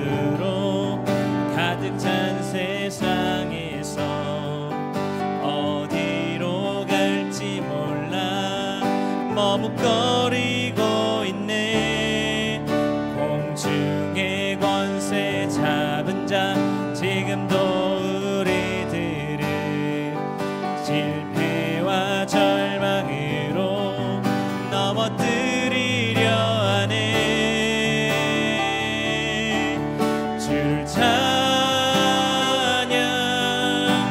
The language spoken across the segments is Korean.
소망으로 가득 찬 세상에서 어디로 갈지 몰라 머뭇거리고 있네. 공중의 권세 잡은 자 지금도 우리들을 실패와 절망으로 넘어뜨리려 하네. 주를 찬양,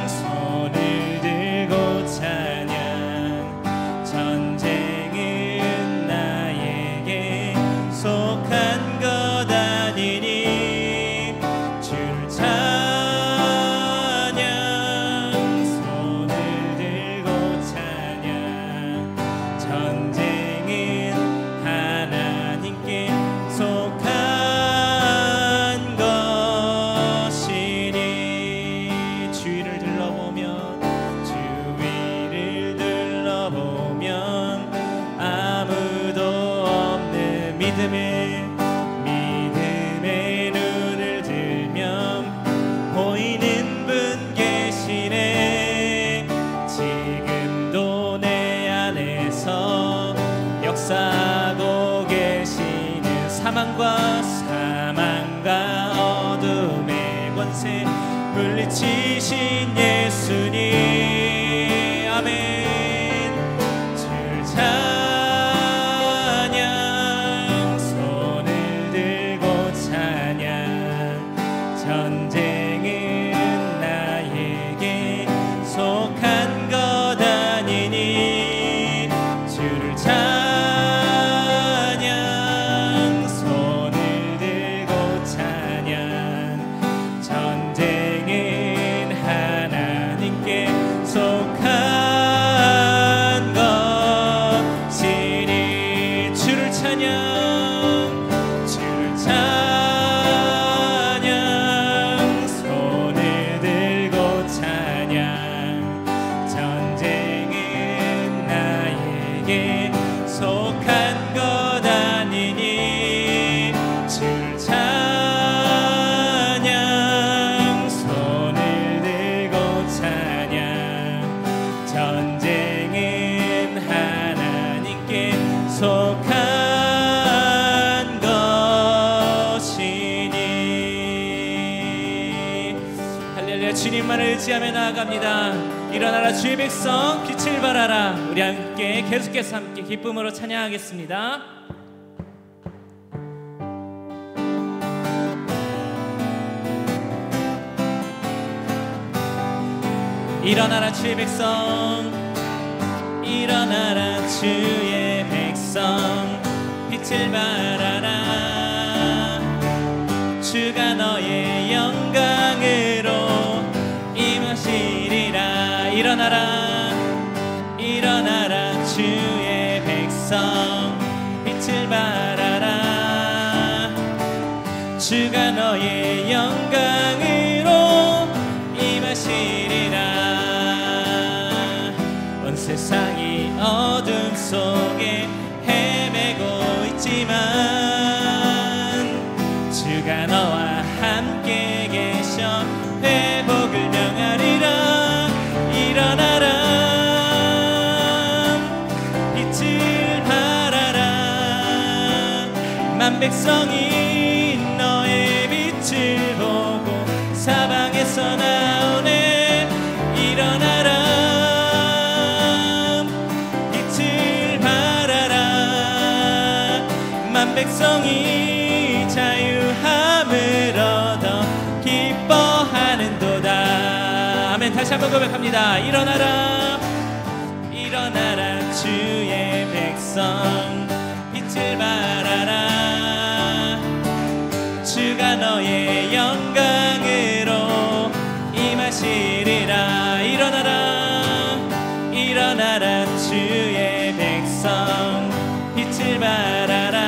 손을 들고 찬양. 전쟁은 나에게 속한 것 아니니. 주를 찬양, 손을 들고 찬양. 전쟁은 하나님께 속한 것이니. 주위를 둘러보면 아무도 없는 믿음의 눈을 들면 보이는 분 계시네. 지금도 내 안에서 역사하고 계시는 사망과 어둠의 권세 물리치신 예수님. 아멘. 주를 찬양, 손을 들고 찬양. 전쟁은 나에게 속한 것 아니니. 주를 찬양, 손을 들고 찬양. 전쟁은 하나님께 속한 것이니. 주를 찬양, 주를 찬양. 손을 들고 찬양. 전쟁은 나에게 속한 것 아니니. 주를 찬양, 손을 들고 찬양. 전쟁은 하나님께 속한 것이니. 할렐루야. 주님만을 의지하며 나아갑니다. 일어나라 주의 백성, 빛을 발하라. 우리 함께 계속해서 함께 기쁨으로 찬양하겠습니다. 일어나라 주의 백성, 일어나라 주의 백성, 빛을 발하라. 주가 너의 영광으로 임하시리라. 일어나라, 일어나라 주의 백성, 빛을 발하라. 주가 너의 영광으로 임하시리라. 온 세상이 어둠 속에 헤매고 있지만 주가 너와 함께 계셔 회복을 명하리라. 일어나라, 빛을 발하라. 만 백성이 너의 빛을 보고 사방에서 나오네. 일어나라, 빛을 발하라. 만 백성이 자유함을 얻어 기뻐하는도다. 아멘. 다시 한번 고백합니다. 일어나라, 일어나라 주의 백성, 빛을 발하라. 주가 너의 영광으로 임하시리라. 일어나라, 일어나라 주의 백성, 빛을 발하라.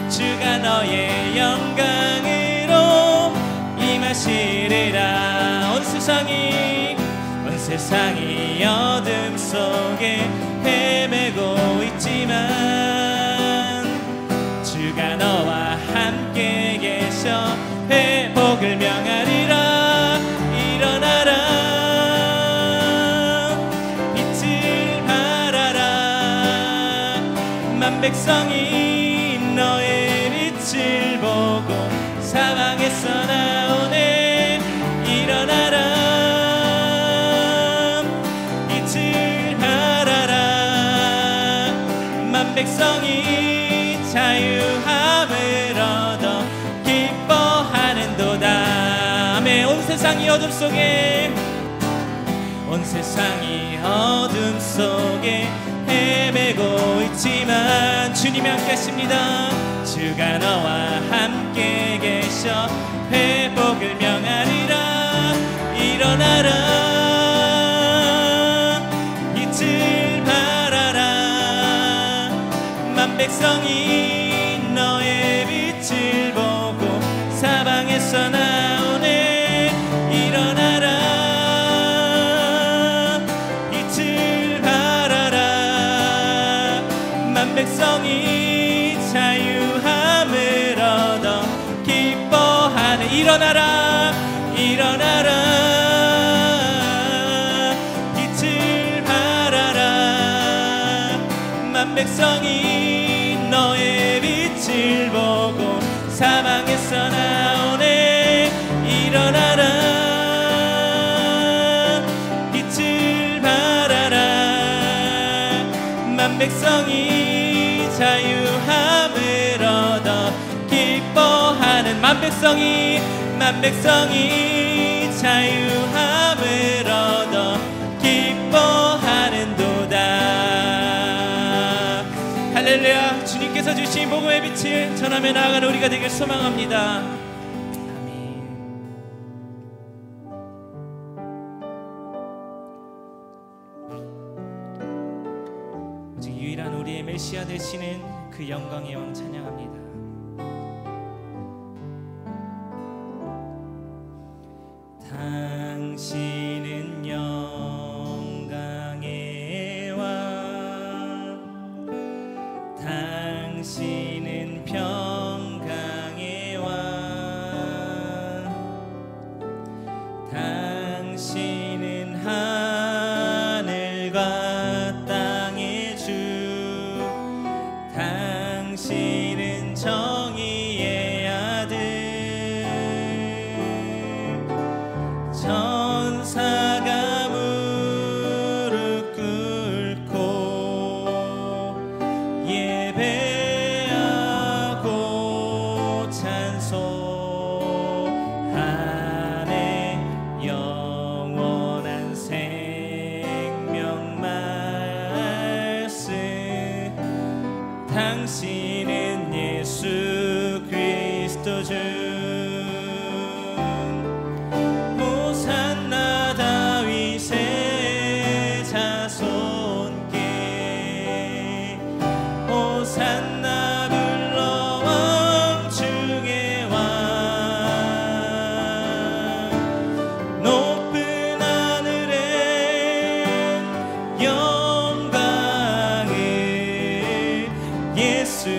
주가 너의 영광으로 임하시리라. 온 세상이 어둠 속에 헤매고 있지만 주가 너와 함께 회복을 명하리라. 일어나라, 빛을 발하라. 만 백성이 너의 빛을 보고 사방에서 나오네. 일어나라, 빛을 발하라. 만 백성이 자유함을 얻어 기뻐하는도다. 아멘. 온 세상이 어둠 속에, 온 세상이 어둠 속에 헤매고 있지만 주님이 함께 하십니다. 주가 너와 함께 계셔 회복을 명하리라. 일어나라, 빛을 발하라. 만 백성이 너의 빛을 보고 사방에서 나오네. 일어나라, 빛을 발하라. 만 백성이 자유함을 얻어 기뻐하네. 일어나라, 일어나라, 빛을 발하라. 만 백성이 너의 빛을 보고 사방에서 나오네. 일어나라, 빛을 발하라. 만 백성이 자유함을 얻어 기뻐하는. 만 백성이 자유함을 얻어 기뻐하는도다. 할렐루야. 주님께서 주신 복음의 빛을 전하며 나아가는 우리가 되길 소망합니다. 아멘. 오직 유일한 우리의 메시아 되시는 그 영광의 왕 찬양합니다. 당신은 영광의 왕, 당신은 평강의 왕, 당신은 하늘과 땅의 주, 당신은 정의의 아들. 천사가 무릎 꿇고 예배하고 찬송하네. 영원한 생명 말씀. 당신은 예수 그리스도 주. 호산나 불러 왕 중의 왕. 높은 하늘에 영광을 예수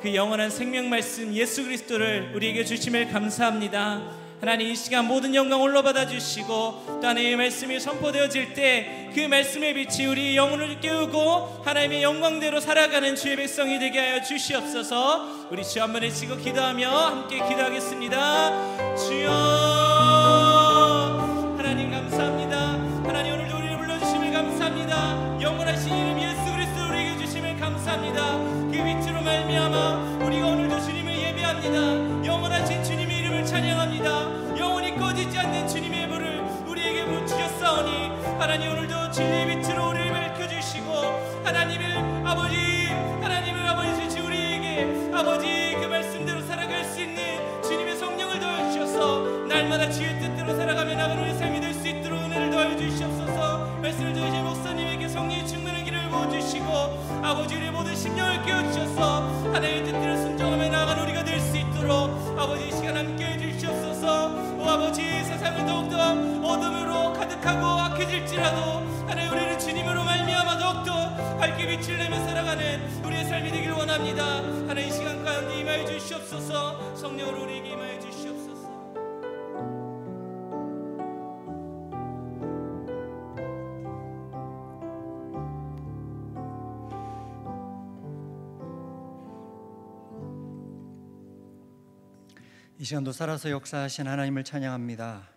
그 영원한 생명 말씀 예수 그리스도를 우리에게 주심을 감사합니다. 하나님, 이 시간 모든 영광 홀로 받아주시고 또 하나님의 말씀이 선포되어질 때 그 말씀의 빛이 우리 영혼을 깨우고 하나님의 영광대로 살아가는 주의 백성이 되게 하여 주시옵소서. 우리 주 한 번 외치고 기도하며 함께 기도하겠습니다. 주여, 하나님 감사합니다. 하나님, 오늘도 우리를 불러주심을 감사합니다. 영원하신 이름 예수 그리스도 우리에게 주심을 감사합니다. 그 빛으로 말미암아 우리가 오늘도 주님을 예배합니다. 영원하신 주님의 이름을 찬양합니다. 영원히 꺼지지 않는 주님의 불을 우리에게 주셨사오니 하나님, 오늘도 진리의 빛으로 우리를 밝혀주시고 하나님의 아버지 주시 우리에게 아버지 그 말씀대로 살아갈 수 있는 주님의 성령을 더해주셔서 날마다 주의 뜻대로 살아가며 나가는 우리 삶이 될 수 있도록 은혜를 더해주시옵소서. 말씀을 들으신 목사님에게 성령의 충만한 길을 부어주시고 아버지, 우리의 모든 심령을 깨워주셔서 하나님의 뜻대로 순종하며 나아가는 우리가 될 수 있도록 아버지, 이 시간 함께 해주시옵소서. 오 아버지, 세상은 더욱더 어둠으로 가득하고 악해질지라도 하나님, 우리는 주님으로 말미암아 더욱더 밝게 빛을 내며 살아가는 우리의 삶이 되기를 원합니다. 하나님, 이 시간 가운데 임하여 주시옵소서. 성령으로 우리에게 임하여 주시옵소서. 이 시간도 살아서 역사하신 하나님을 찬양합니다.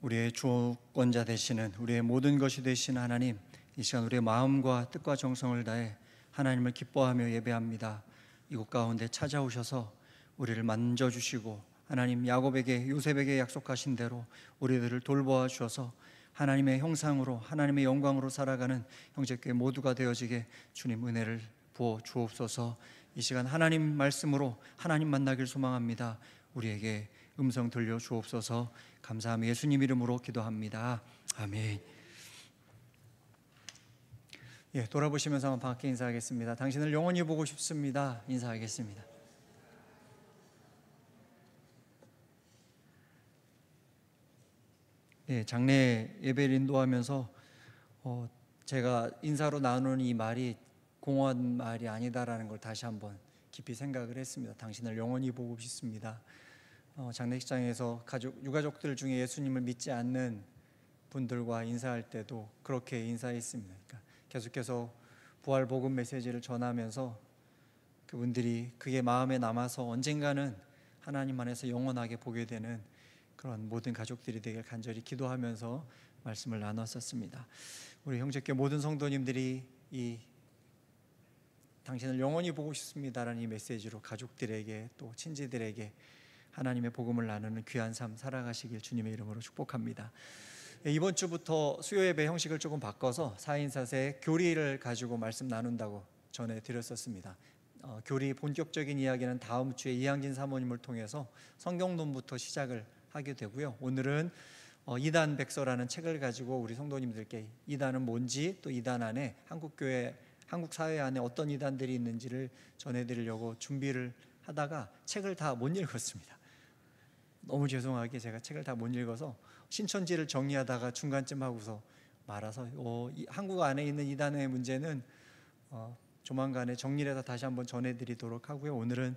우리의 주권자 되시는, 우리의 모든 것이 되시는 하나님, 이 시간 우리의 마음과 뜻과 정성을 다해 하나님을 기뻐하며 예배합니다. 이곳 가운데 찾아오셔서 우리를 만져주시고 하나님, 야곱에게 요셉에게 약속하신 대로 우리들을 돌보아 주셔서 하나님의 형상으로 하나님의 영광으로 살아가는 형제교회 모두가 되어지게 주님 은혜를 부어 주옵소서. 이 시간 하나님 말씀으로 하나님 만나길 소망합니다. 우리에게 음성 들려 주옵소서. 감사하며 예수님 이름으로 기도합니다. 아멘. 돌아보시면서 한번 반갑게 인사하겠습니다. 당신을 영원히 보고 싶습니다. 인사하겠습니다. 장례 예배를 인도하면서 제가 인사로 나누는 이 말이 공허한 말이 아니다라는 걸 다시 한번 깊이 생각을 했습니다. 당신을 영원히 보고 싶습니다. 장례식장에서 유가족들 중에 예수님을 믿지 않는 분들과 인사할 때도 그렇게 인사했습니다. 그러니까 계속해서 부활 복음 메시지를 전하면서 그분들이 그게 마음에 남아서 언젠가는 하나님 안에서 영원하게 보게 되는 그런 모든 가족들이 되길 간절히 기도하면서 말씀을 나눴었습니다. 우리 형제께 모든 성도님들이 이 당신을 영원히 보고 싶습니다라는 이 메시지로 가족들에게 또 친지들에게 하나님의 복음을 나누는 귀한 삶 살아가시길 주님의 이름으로 축복합니다. 이번 주부터 수요 예배 형식을 조금 바꿔서 4인 4세 교리를 가지고 말씀 나눈다고 전해드렸었습니다. 교리 본격적인 이야기는 다음 주에 이항진 사모님을 통해서 성경론부터 시작을 하게 되고요. 오늘은 이단 백서라는 책을 가지고 우리 성도님들께 이단은 뭔지, 또 이단 안에 한국 사회 안에 어떤 이단들이 있는지를 전해드리려고 준비를 하다가 책을 다 못 읽었습니다. 너무 죄송하게 제가 책을 다 못 읽어서 신천지를 정리하다가 중간쯤 하고서 말아서 한국 안에 있는 이단의 문제는 조만간에 정리를 해서 다시 한번 전해드리도록 하고요. 오늘은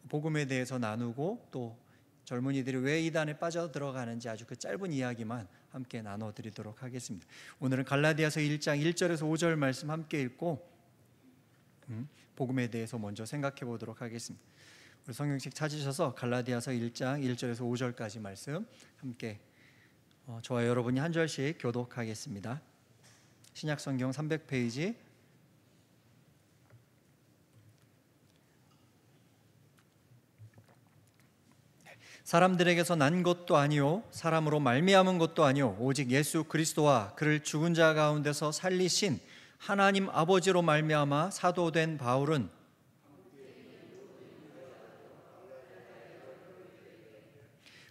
복음에 대해서 나누고 또 젊은이들이 왜 이단에 빠져들어가는지 아주 그 짧은 이야기만 함께 나눠드리도록 하겠습니다. 오늘은 갈라디아서 1장 1절에서 5절 말씀 함께 읽고 복음에 대해서 먼저 생각해 보도록 하겠습니다. 우리 성경책 찾으셔서 갈라디아서 1장 1절에서 5절까지 말씀 함께 저와 여러분이 한 절씩 교독하겠습니다. 신약성경 300페이지 사람들에게서 난 것도 아니요 사람으로 말미암은 것도 아니요 오직 예수 그리스도와 그를 죽은 자 가운데서 살리신 하나님 아버지로 말미암아 사도된 바울은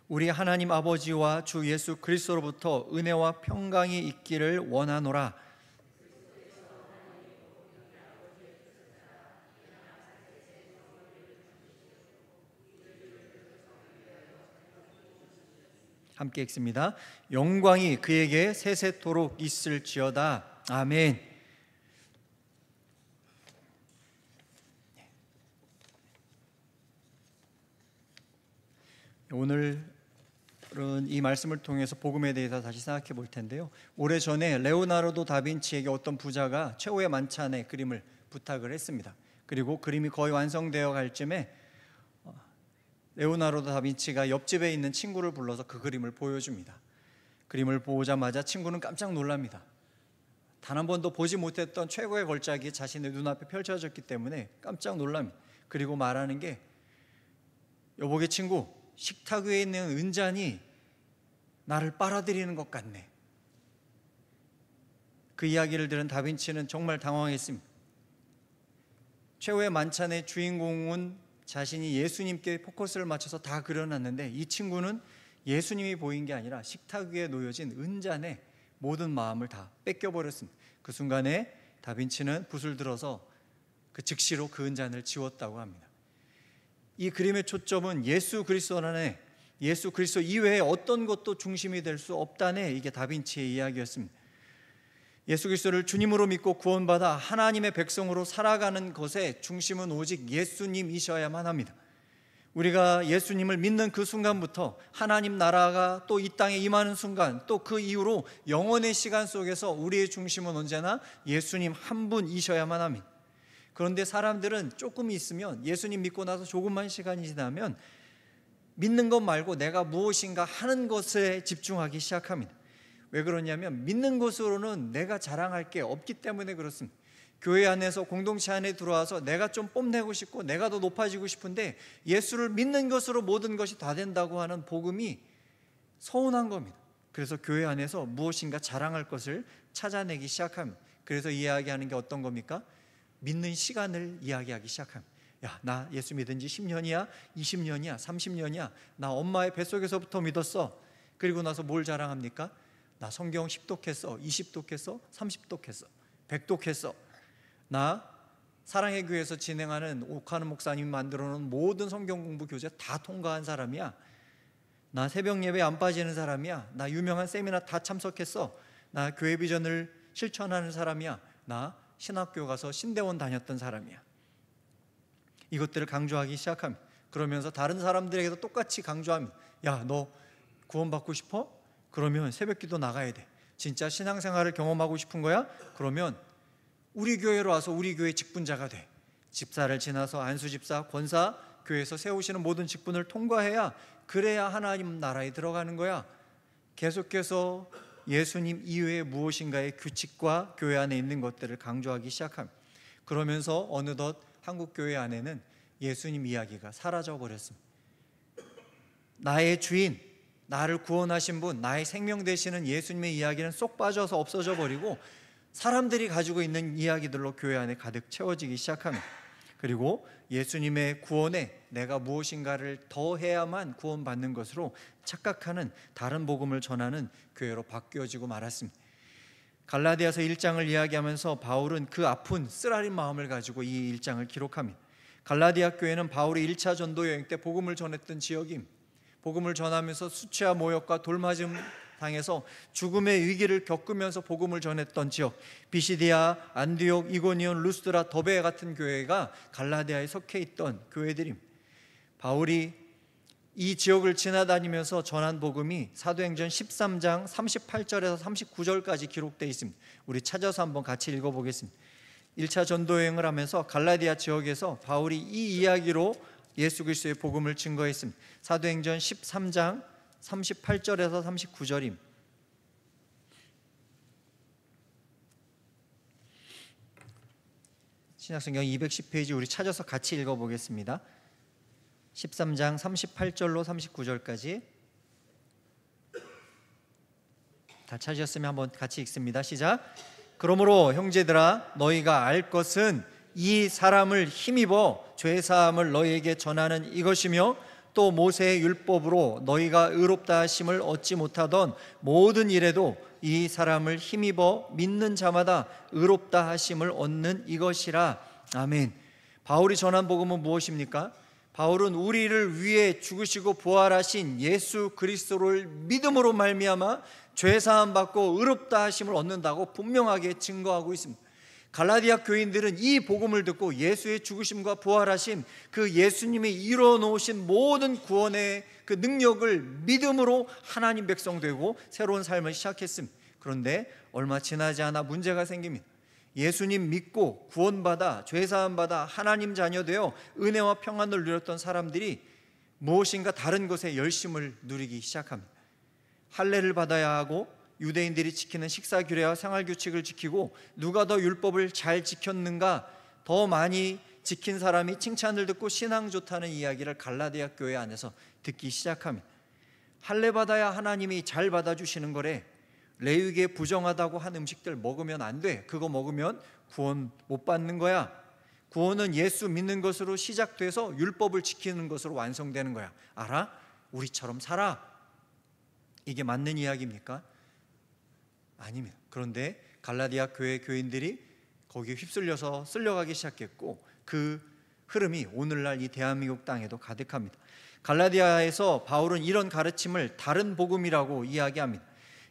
우리 하나님 아버지와 주 예수 그리스도로부터 은혜와 평강이 있기를 원하노라. 함께 읽습니다. 영광이 그에게 세세토록 있을지어다. 아멘. 오늘은 이 말씀을 통해서 복음에 대해서 다시 생각해 볼 텐데요. 오래전에 레오나르도 다빈치에게 어떤 부자가 최후의 만찬의 그림을 부탁을 했습니다. 그리고 그림이 거의 완성되어 갈 쯤에 레오나르도 다빈치가 옆집에 있는 친구를 불러서 그 그림을 보여줍니다. 그림을 보자마자 친구는 깜짝 놀랍니다. 단 한 번도 보지 못했던 최고의 걸작이 자신의 눈앞에 펼쳐졌기 때문에 깜짝 놀랍니다. 그리고 말하는 게, 여보게 친구, 식탁 위에 있는 은잔이 나를 빨아들이는 것 같네. 그 이야기를 들은 다빈치는 정말 당황했습니다. 최후의 만찬의 주인공은 자신이 예수님께 포커스를 맞춰서 다 그려놨는데, 이 친구는 예수님이 보인 게 아니라 식탁 위에 놓여진 은잔에 모든 마음을 다 뺏겨버렸습니다. 그 순간에 다빈치는 붓을 들어서 그 즉시로 그 은잔을 지웠다고 합니다. 이 그림의 초점은 예수 그리스도 안에, 예수 그리스도 이외에 어떤 것도 중심이 될 수 없다네, 이게 다빈치의 이야기였습니다. 예수 그리스도를 주님으로 믿고 구원받아 하나님의 백성으로 살아가는 것의 중심은 오직 예수님이셔야만 합니다. 우리가 예수님을 믿는 그 순간부터 하나님 나라가 또 이 땅에 임하는 순간, 또 그 이후로 영원의 시간 속에서 우리의 중심은 언제나 예수님 한 분이셔야만 합니다. 그런데 사람들은 조금 있으면, 예수님 믿고 나서 조금만 시간이 지나면 믿는 것 말고 내가 무엇인가 하는 것에 집중하기 시작합니다. 왜 그러냐면 믿는 것으로는 내가 자랑할 게 없기 때문에 그렇습니다. 교회 안에서, 공동체 안에 들어와서 내가 좀 뽐내고 싶고 내가 더 높아지고 싶은데 예수를 믿는 것으로 모든 것이 다 된다고 하는 복음이 서운한 겁니다. 그래서 교회 안에서 무엇인가 자랑할 것을 찾아내기 시작합니다. 그래서 이야기하는 게 어떤 겁니까? 믿는 시간을 이야기하기 시작합니다. 야, 나 예수 믿은 지 10년이야, 20년이야, 30년이야. 나 엄마의 뱃속에서부터 믿었어. 그리고 나서 뭘 자랑합니까? 나 성경 10독했어, 20독했어, 30독했어, 100독했어. 나 사랑의 교회에서 진행하는 옥하는 목사님이 만들어놓은 모든 성경 공부 교재 다 통과한 사람이야. 나 새벽 예배 안 빠지는 사람이야. 나 유명한 세미나 다 참석했어. 나 교회 비전을 실천하는 사람이야. 나 신학교 가서 신대원 다녔던 사람이야. 이것들을 강조하기 시작합니다. 그러면서 다른 사람들에게도 똑같이 강조합니다. 야, 너 구원받고 싶어? 그러면 새벽기도 나가야 돼. 진짜 신앙생활을 경험하고 싶은 거야? 그러면 우리 교회로 와서 우리 교회 직분자가 돼. 집사를 지나서 안수집사, 권사, 교회에서 세우시는 모든 직분을 통과해야, 그래야 하나님 나라에 들어가는 거야. 계속해서 예수님 이외에 무엇인가의 규칙과 교회 안에 있는 것들을 강조하기 시작합니다. 그러면서 어느덧 한국 교회 안에는 예수님 이야기가 사라져 버렸습니다. 나의 주인, 나를 구원하신 분, 나의 생명 되시는 예수님의 이야기는 쏙 빠져서 없어져 버리고 사람들이 가지고 있는 이야기들로 교회 안에 가득 채워지기 시작합니다. 그리고 예수님의 구원에 내가 무엇인가를 더 해야만 구원받는 것으로 착각하는, 다른 복음을 전하는 교회로 바뀌어지고 말았습니다. 갈라디아서 1장을 이야기하면서 바울은 그 아픈 쓰라린 마음을 가지고 이 1장을 기록합니다. 갈라디아 교회는 바울이 1차 전도 여행 때 복음을 전했던 지역입니다. 복음을 전하면서 수치와 모욕과 돌맞음 당해서 죽음의 위기를 겪으면서 복음을 전했던 지역, 비시디아, 안디옥, 이고니온, 루스드라, 더베 같은 교회가 갈라디아에 속해 있던 교회들입니다. 바울이 이 지역을 지나다니면서 전한 복음이 사도행전 13장 38절에서 39절까지 기록되어 있습니다. 우리 찾아서 한번 같이 읽어보겠습니다. 1차 전도여행을 하면서 갈라디아 지역에서 바울이 이 이야기로 예수 그리스도의 복음을 증거했습니다. 사도행전 13장 38절에서 39절입니다. 신약성경 210페이지 우리 찾아서 같이 읽어보겠습니다. 13장 38절로 39절까지 다 찾으셨으면 한번 같이 읽습니다. 시작. 그러므로 형제들아, 너희가 알 것은 이 사람을 힘입어 죄사함을 너희에게 전하는 이것이며, 또 모세의 율법으로 너희가 의롭다 하심을 얻지 못하던 모든 일에도 이 사람을 힘입어 믿는 자마다 의롭다 하심을 얻는 이것이라. 아멘. 바울이 전한 복음은 무엇입니까? 바울은 우리를 위해 죽으시고 부활하신 예수 그리스도를 믿음으로 말미암아 죄사함 받고 의롭다 하심을 얻는다고 분명하게 증거하고 있습니다. 갈라디아 교인들은 이 복음을 듣고 예수의 죽으심과 부활하심, 그 예수님이 이루어 놓으신 모든 구원의 그 능력을 믿음으로 하나님 백성 되고 새로운 삶을 시작했습니다. 그런데 얼마 지나지 않아 문제가 생깁니다. 예수님 믿고 구원받아 죄사함 받아 하나님 자녀 되어 은혜와 평안을 누렸던 사람들이 무엇인가 다른 것에 열심을 누리기 시작합니다. 할례를 받아야 하고 유대인들이 지키는 식사 규례와 생활 규칙을 지키고 누가 더 율법을 잘 지켰는가, 더 많이 지킨 사람이 칭찬을 듣고 신앙 좋다는 이야기를 갈라디아 교회 안에서 듣기 시작합니다. 할례 받아야 하나님이 잘 받아주시는 거래. 레위기에 부정하다고 한 음식들 먹으면 안 돼. 그거 먹으면 구원 못 받는 거야. 구원은 예수 믿는 것으로 시작돼서 율법을 지키는 것으로 완성되는 거야. 알아? 우리처럼 살아. 이게 맞는 이야기입니까? 아닙니다. 그런데 갈라디아 교회 교인들이 거기에 휩쓸려서 쓸려가기 시작했고 그 흐름이 오늘날 이 대한민국 땅에도 가득합니다. 갈라디아에서 바울은 이런 가르침을 다른 복음이라고 이야기합니다.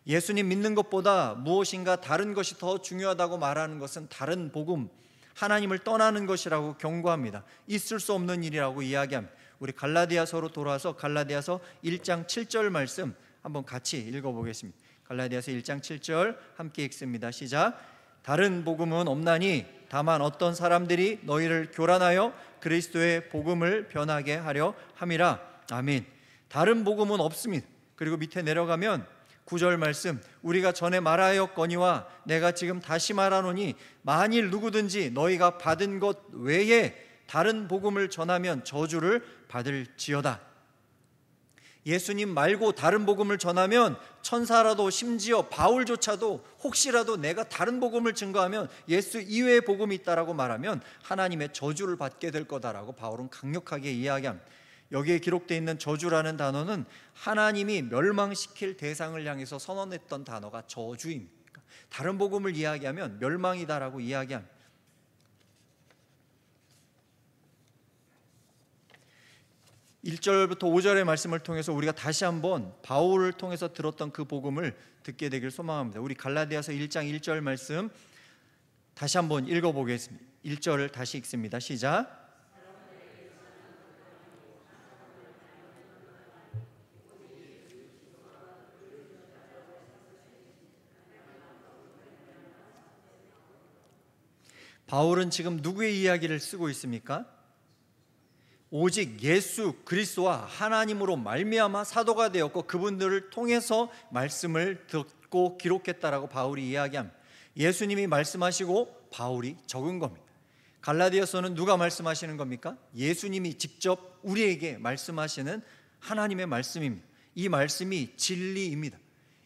예수님 믿는 것보다 무엇인가 다른 것이 더 중요하다고 말하는 것은 다른 복음, 하나님을 떠나는 것이라고 경고합니다. 있을 수 없는 일이라고 이야기합니다. 우리 갈라디아서로 돌아와서 갈라디아서 1장 7절 말씀 한번 같이 읽어보겠습니다. 갈라디아서 1장 7절 함께 읽습니다. 시작. 다른 복음은 없나니 다만 어떤 사람들이 너희를 교란하여 그리스도의 복음을 변하게 하려 함이라. 아멘. 다른 복음은 없습니다. 그리고 밑에 내려가면 9절 말씀, 우리가 전에 말하였거니와 내가 지금 다시 말하노니 만일 누구든지 너희가 받은 것 외에 다른 복음을 전하면 저주를 받을지어다. 예수님 말고 다른 복음을 전하면 천사라도 심지어 바울조차도 혹시라도 내가 다른 복음을 증거하면 예수 이외의 복음이 있다라고 말하면 하나님의 저주를 받게 될 거다라고 바울은 강력하게 이야기합니다. 여기에 기록되어 있는 저주라는 단어는 하나님이 멸망시킬 대상을 향해서 선언했던 단어가 저주입니다. 다른 복음을 이야기하면 멸망이다라고 이야기합니다. 1절부터 5절의 말씀을 통해서 우리가 다시 한번 바울을 통해서 들었던 그 복음을 듣게 되길 소망합니다. 우리 갈라디아서 1장 1절 말씀 다시 한번 읽어보겠습니다. 1절을 다시 읽습니다. 시작. 바울은 지금 누구의 이야기를 쓰고 있습니까? 오직 예수 그리스도와 하나님으로 말미암아 사도가 되었고 그분들을 통해서 말씀을 듣고 기록했다라고 바울이 이야기합니다. 예수님이 말씀하시고 바울이 적은 겁니다. 갈라디아서는 누가 말씀하시는 겁니까? 예수님이 직접 우리에게 말씀하시는 하나님의 말씀입니다. 이 말씀이 진리입니다.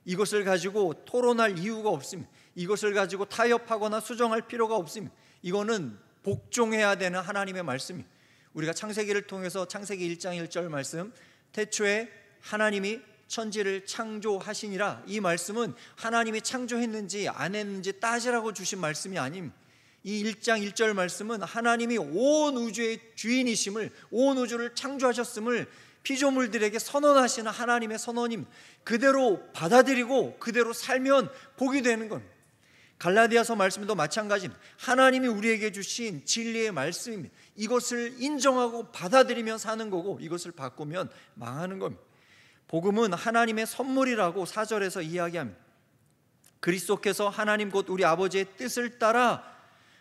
이것을 가지고 토론할 이유가 없습니다. 이것을 가지고 타협하거나 수정할 필요가 없습니다. 이거는 복종해야 되는 하나님의 말씀입니다. 우리가 창세기를 통해서 창세기 1장 1절 말씀, 태초에 하나님이 천지를 창조하시니라, 이 말씀은 하나님이 창조했는지 안 했는지 따지라고 주신 말씀이 아닙니다. 이 1장 1절 말씀은 하나님이 온 우주의 주인이심을, 온 우주를 창조하셨음을 피조물들에게 선언하시는 하나님의 선언입니다. 그대로 받아들이고 그대로 살면 복이 되는 겁니다. 갈라디아서 말씀도 마찬가지입니다. 하나님이 우리에게 주신 진리의 말씀입니다. 이것을 인정하고 받아들이며 사는 거고 이것을 바꾸면 망하는 겁니다. 복음은 하나님의 선물이라고 4절에서 이야기합니다. 그리스도께서 하나님 곧 우리 아버지의 뜻을 따라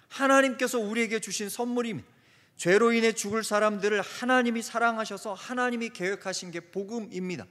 하나님께서 우리에게 주신 선물입니다. 죄로 인해 죽을 사람들을 하나님이 사랑하셔서 하나님이 계획하신 게 복음입니다.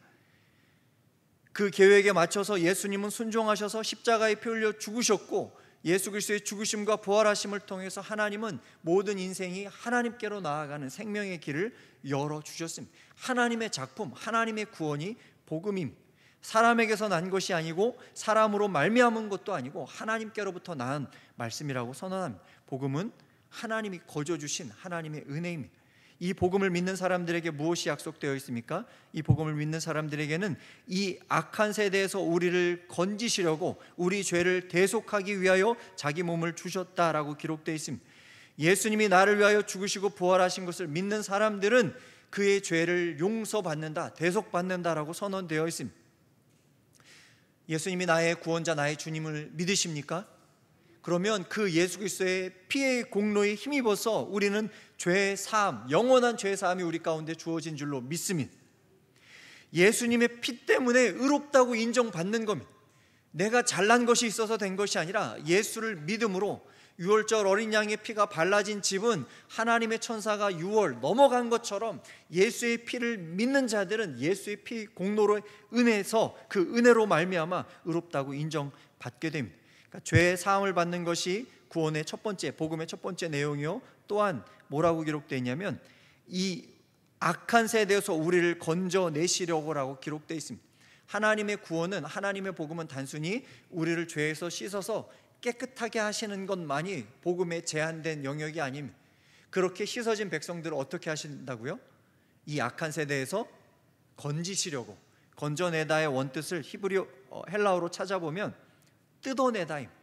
그 계획에 맞춰서 예수님은 순종하셔서 십자가에 피 흘려 죽으셨고 예수 그리스도의 죽으심과 부활하심을 통해서 하나님은 모든 인생이 하나님께로 나아가는 생명의 길을 열어주셨습니다. 하나님의 작품, 하나님의 구원이 복음입니다. 사람에게서 난 것이 아니고 사람으로 말미암은 것도 아니고 하나님께로부터 난 말씀이라고 선언합니다. 복음은 하나님이 거저주신 하나님의 은혜입니다. 이 복음을 믿는 사람들에게 무엇이 약속되어 있습니까? 이 복음을 믿는 사람들에게는 이 악한 세대에서 우리를 건지시려고 우리 죄를 대속하기 위하여 자기 몸을 주셨다라고 기록되어 있습니다. 예수님이 나를 위하여 죽으시고 부활하신 것을 믿는 사람들은 그의 죄를 용서받는다, 대속받는다라고 선언되어 있습니다. 예수님이 나의 구원자, 나의 주님을 믿으십니까? 그러면 그 예수 그리스도의 피의 공로에 힘입어서 우리는 죄 사함, 영원한 죄 사함이 우리 가운데 주어진 줄로 믿습니다. 예수님의 피 때문에 의롭다고 인정받는 겁니다. 내가 잘난 것이 있어서 된 것이 아니라 예수를 믿음으로 유월절 어린 양의 피가 발라진 집은 하나님의 천사가 6월 넘어간 것처럼 예수의 피를 믿는 자들은 예수의 피 공로로 은혜에서 그 은혜로 말미암아 의롭다고 인정받게 됩니다. 그러니까 죄 사함을 받는 것이 구원의 첫 번째, 복음의 첫 번째 내용이요, 또한 뭐라고 기록되어 있냐면 이 악한 세대에서 우리를 건져내시려고라고 기록되어 있습니다. 하나님의 구원은, 하나님의 복음은 단순히 우리를 죄에서 씻어서 깨끗하게 하시는 것만이 복음의 제한된 영역이 아닙니다. 그렇게 씻어진 백성들을 어떻게 하신다고요? 이 악한 세대에서 건지시려고, 건져내다의 원뜻을 히브리어 헬라어로 찾아보면 뜯어내다입니다.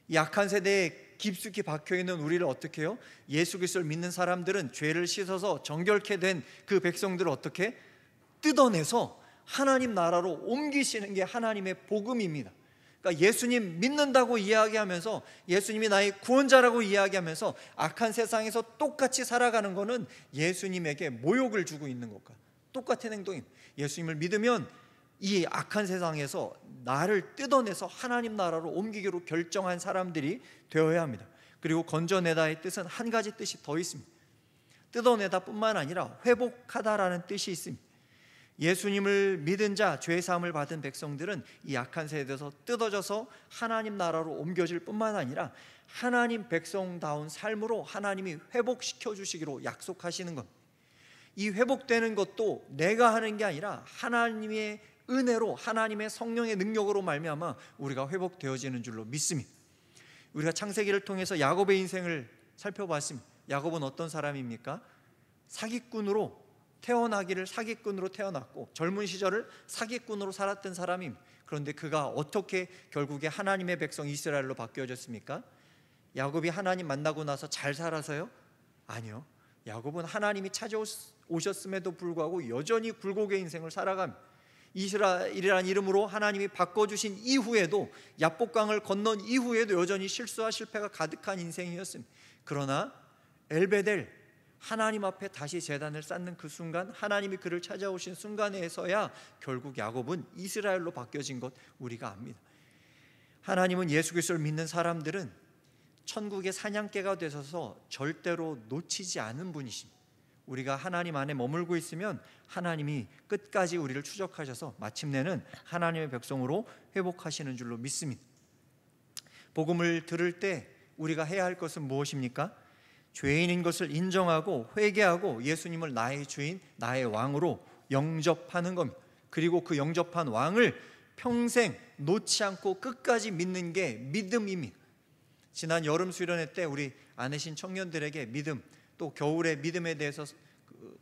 이 악한 세대에 깊숙이 박혀있는 우리를 어떻게 해요? 예수 그리스도를 믿는 사람들은 죄를 씻어서 정결케 된 그 백성들을 어떻게 뜯어내서 하나님 나라로 옮기시는 게 하나님의 복음입니다. 그러니까 예수님 믿는다고 이야기하면서, 예수님이 나의 구원자라고 이야기하면서 악한 세상에서 똑같이 살아가는 것은 예수님에게 모욕을 주고 있는 것과 똑같은 행동입니다. 예수님을 믿으면 이 악한 세상에서 나를 뜯어내서 하나님 나라로 옮기기로 결정한 사람들이 되어야 합니다. 그리고 건져내다의 뜻은 한 가지 뜻이 더 있습니다. 뜯어내다 뿐만 아니라 회복하다라는 뜻이 있습니다. 예수님을 믿은 자, 죄사함을 받은 백성들은 이 악한 세대에서 뜯어져서 하나님 나라로 옮겨질 뿐만 아니라 하나님 백성다운 삶으로 하나님이 회복시켜 주시기로 약속하시는 겁니다. 이 회복되는 것도 내가 하는 게 아니라 하나님의 은혜로, 하나님의 성령의 능력으로 말미암아 우리가 회복되어지는 줄로 믿습니다. 우리가 창세기를 통해서 야곱의 인생을 살펴봤습니다. 야곱은 어떤 사람입니까? 사기꾼으로 태어났고 젊은 시절을 사기꾼으로 살았던 사람입니다. 그런데 그가 어떻게 결국에 하나님의 백성 이스라엘로 바뀌어졌습니까? 야곱이 하나님 만나고 나서 잘 살아서요? 아니요. 야곱은 하나님이 찾아오셨음에도 불구하고 여전히 굴곡의 인생을 살아갑니다. 이스라엘이라는 이름으로 하나님이 바꿔주신 이후에도, 야복강을 건넌 이후에도 여전히 실수와 실패가 가득한 인생이었습니다. 그러나 엘베델, 하나님 앞에 다시 제단을 쌓는 그 순간, 하나님이 그를 찾아오신 순간에서야 결국 야곱은 이스라엘로 바뀌어진 것 우리가 압니다. 하나님은 예수 그리스도를 믿는 사람들은 천국의 사냥개가 되셔서 절대로 놓치지 않은 분이십니다. 우리가 하나님 안에 머물고 있으면 하나님이 끝까지 우리를 추적하셔서 마침내는 하나님의 백성으로 회복하시는 줄로 믿습니다. 복음을 들을 때 우리가 해야 할 것은 무엇입니까? 죄인인 것을 인정하고 회개하고 예수님을 나의 주인, 나의 왕으로 영접하는 겁니다. 그리고 그 영접한 왕을 평생 놓지 않고 끝까지 믿는 게 믿음입니다. 지난 여름 수련회 때 우리 안내신 청년들에게 믿음, 또 겨울의 믿음에 대해서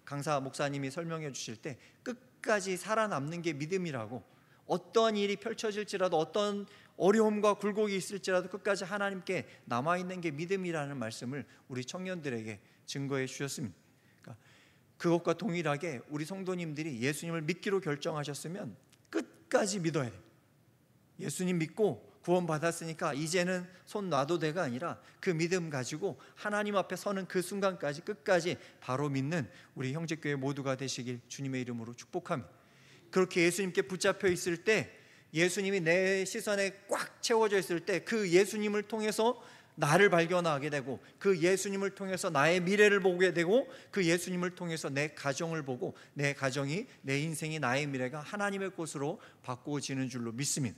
강사 목사님이 설명해 주실 때 끝까지 살아남는 게 믿음이라고, 어떠한 일이 펼쳐질지라도, 어떤 어려움과 굴곡이 있을지라도 끝까지 하나님께 남아있는 게 믿음이라는 말씀을 우리 청년들에게 증거해 주셨습니다. 그러니까 그것과 동일하게 우리 성도님들이 예수님을 믿기로 결정하셨으면 끝까지 믿어야 돼요. 예수님 믿고 구원 받았으니까 이제는 손 놔도 돼가 아니라 그 믿음 가지고 하나님 앞에 서는 그 순간까지 끝까지 바로 믿는 우리 형제교회 모두가 되시길 주님의 이름으로 축복합니다. 그렇게 예수님께 붙잡혀 있을 때, 예수님이 내 시선에 꽉 채워져 있을 때 그 예수님을 통해서 나를 발견하게 되고, 그 예수님을 통해서 나의 미래를 보게 되고, 그 예수님을 통해서 내 가정을 보고 내 가정이, 내 인생이, 나의 미래가 하나님의 것으로 바꾸어지는 줄로 믿습니다.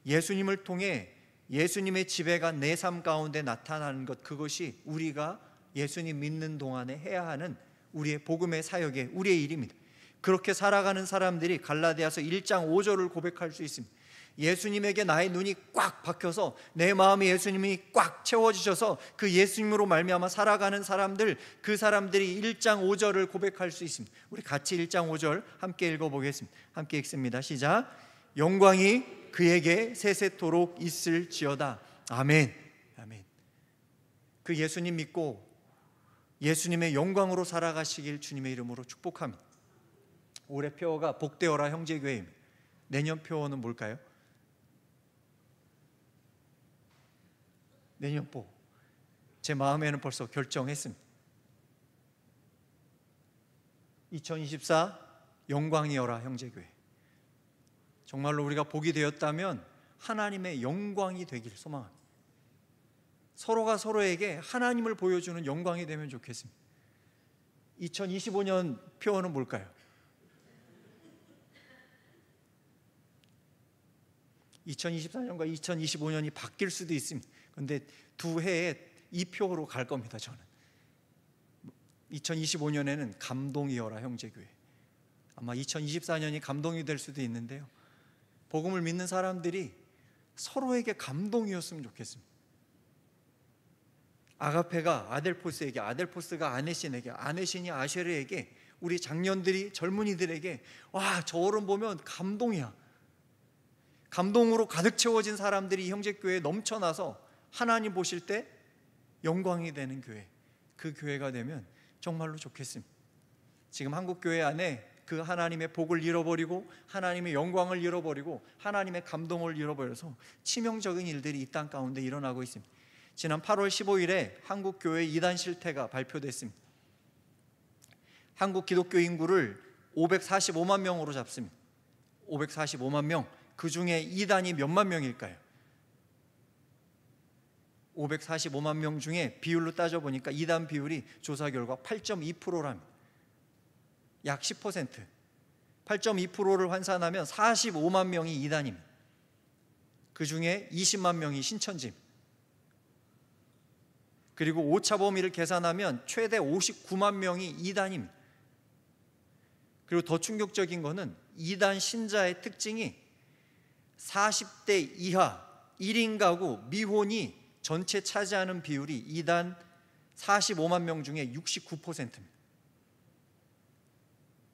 예수님을 통해 예수님의 지배가 내 삶 가운데 나타나는 것, 그것이 우리가 예수님 믿는 동안에 해야 하는 우리의 복음의 사역의 우리의 일입니다. 그렇게 살아가는 사람들이 갈라디아서 1장 5절을 고백할 수 있습니다. 예수님에게 나의 눈이 꽉 박혀서 내 마음에 예수님이 꽉 채워지셔서 그 예수님으로 말미암아 살아가는 사람들, 그 사람들이 1장 5절을 고백할 수 있습니다. 우리 같이 1장 5절 함께 읽어보겠습니다. 함께 읽습니다. 시작. 영광이 그에게 세세토록 있을지어다. 아멘. 아멘. 그 예수님 믿고 예수님의 영광으로 살아가시길 주님의 이름으로 축복합니다. 올해 표어가 복되어라 형제교회입니다. 내년 표어는 뭘까요? 내년보 제 마음에는 벌써 결정했습니다. 2024 영광이여라 형제교회. 정말로 우리가 복이 되었다면 하나님의 영광이 되길 소망합니다. 서로가 서로에게 하나님을 보여주는 영광이 되면 좋겠습니다. 2025년 표어는 뭘까요? 2024년과 2025년이 바뀔 수도 있습니다. 그런데 두 해에 이 표로 갈 겁니다. 저는 2025년에는 감동이여라 형제교회. 아마 2024년이 감동이 될 수도 있는데요, 복음을 믿는 사람들이 서로에게 감동이었으면 좋겠습니다. 아가페가 아델포스에게, 아델포스가 아네신에게, 아네신이 아쉐르에게, 우리 장년들이 젊은이들에게 와, 저 어른 보면 감동이야. 감동으로 가득 채워진 사람들이 형제교회에 넘쳐나서 하나님 보실 때 영광이 되는 교회, 그 교회가 되면 정말로 좋겠습니다. 지금 한국교회 안에 그 하나님의 복을 잃어버리고 하나님의 영광을 잃어버리고 하나님의 감동을 잃어버려서 치명적인 일들이 이 땅 가운데 일어나고 있습니다. 지난 8월 15일에 한국교회 이단 실태가 발표됐습니다. 한국 기독교 인구를 545만 명으로 잡습니다. 545만 명, 그 중에 이단이 몇만 명일까요? 545만 명 중에 비율로 따져보니까 이단 비율이 조사 결과 8.2%랍니다. 약 10%. 8.2%를 환산하면 45만 명이 이단입니다. 그 중에 20만 명이 신천지입니다. 그리고 오차 범위를 계산하면 최대 59만 명이 이단입니다. 그리고 더 충격적인 것은 이단 신자의 특징이 40대 이하 1인 가구 미혼이 전체 차지하는 비율이 이단 45만 명 중에 69%입니다.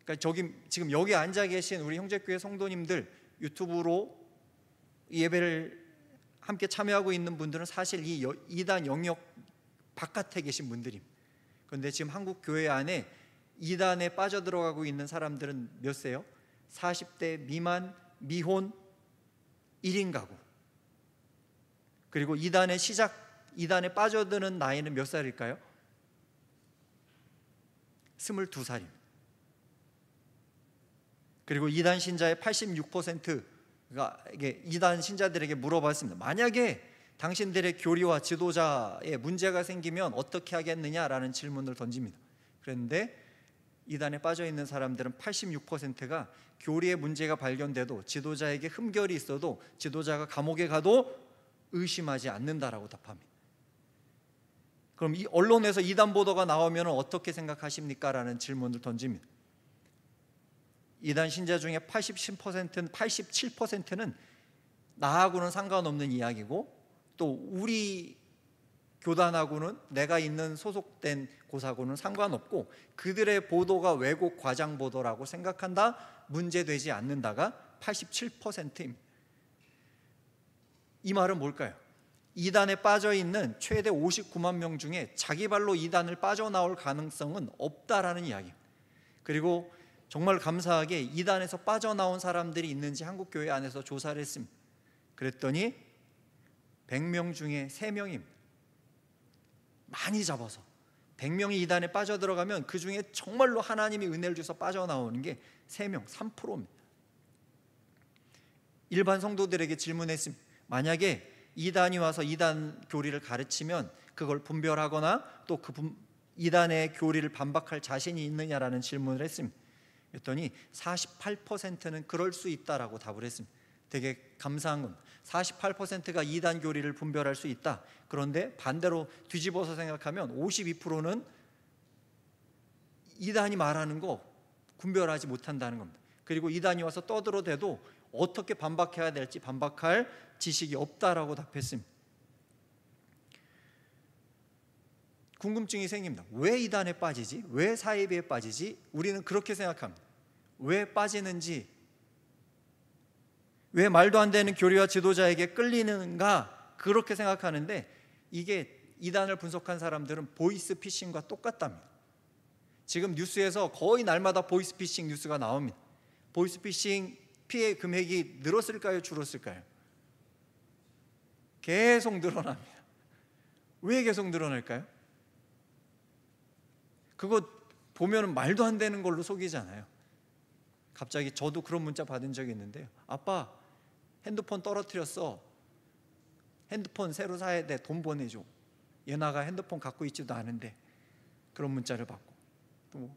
그러니까 지금 여기 앉아 계신 우리 형제교회 성도님들, 유튜브로 예배를 함께 참여하고 있는 분들은 사실 이 이단 영역 바깥에 계신 분들입니다. 그런데 지금 한국 교회 안에 이단에 빠져들어가고 있는 사람들은 몇 세요? 40대 미만 미혼 1인 가구. 그리고 이단에 빠져드는 나이는 몇 살일까요? 22살입니다. 그리고 이단 신자의 86%가 이단 신자들에게 물어봤습니다. 만약에 당신들의 교리와 지도자에 문제가 생기면 어떻게 하겠느냐라는 질문을 던집니다. 그런데 이단에 빠져 있는 사람들은 86%가 교리에 문제가 발견돼도, 지도자에게 흠결이 있어도, 지도자가 감옥에 가도 의심하지 않는다라고 답합니다. 그럼 이 언론에서 이단 보도가 나오면 어떻게 생각하십니까? 라는 질문을 던집니다. 이단 신자 중에 87%는 나하고는 상관없는 이야기고, 또 우리 교단하고는, 내가 있는 소속된 곳하고는 상관없고, 그들의 보도가 왜곡 과장 보도라고 생각한다, 문제되지 않는다가 87%입니다. 이 말은 뭘까요? 이단에 빠져있는 최대 59만 명 중에 자기 발로 이단을 빠져나올 가능성은 없다라는 이야기입니다. 그리고 정말 감사하게 이단에서 빠져나온 사람들이 있는지 한국교회 안에서 조사를 했습니다. 그랬더니 100명 중에 3명입니다. 많이 잡아서 100명이 이단에 빠져들어가면 그 중에 정말로 하나님이 은혜를 주셔서 빠져나오는 게 3명, 3%입니다. 일반 성도들에게 질문했습니다. 만약에 이단이 와서 이단 교리를 가르치면 그걸 분별하거나 또 그 이단의 교리를 반박할 자신이 있느냐라는 질문을 했습니다. 그랬더니 48%는 그럴 수 있다라고 답을 했습니다. 되게 감사한 건 48%가 이단 교리를 분별할 수 있다. 그런데 반대로 뒤집어서 생각하면 52%는 이단이 말하는 거 분별하지 못한다는 겁니다. 그리고 이단이 와서 떠들어대도 어떻게 반박해야 될지 반박할 지식이 없다라고 답했습니다. 궁금증이 생깁니다. 왜 이단에 빠지지? 왜 사이비에 빠지지? 우리는 그렇게 생각합니다. 왜 빠지는지, 왜 말도 안 되는 교리와 지도자에게 끌리는가, 그렇게 생각하는데, 이게 이단을 분석한 사람들은 보이스피싱과 똑같답니다. 지금 뉴스에서 거의 날마다 보이스피싱 뉴스가 나옵니다. 보이스피싱 피해 금액이 늘었을까요? 줄었을까요? 계속 늘어납니다. 왜 계속 늘어날까요? 그거 보면 말도 안 되는 걸로 속이잖아요. 갑자기 저도 그런 문자 받은 적이 있는데요. 아빠, 핸드폰 떨어뜨렸어. 핸드폰 새로 사야 돼. 돈 보내줘. 얘나가 핸드폰 갖고 있지도 않은데. 그런 문자를 받고, 또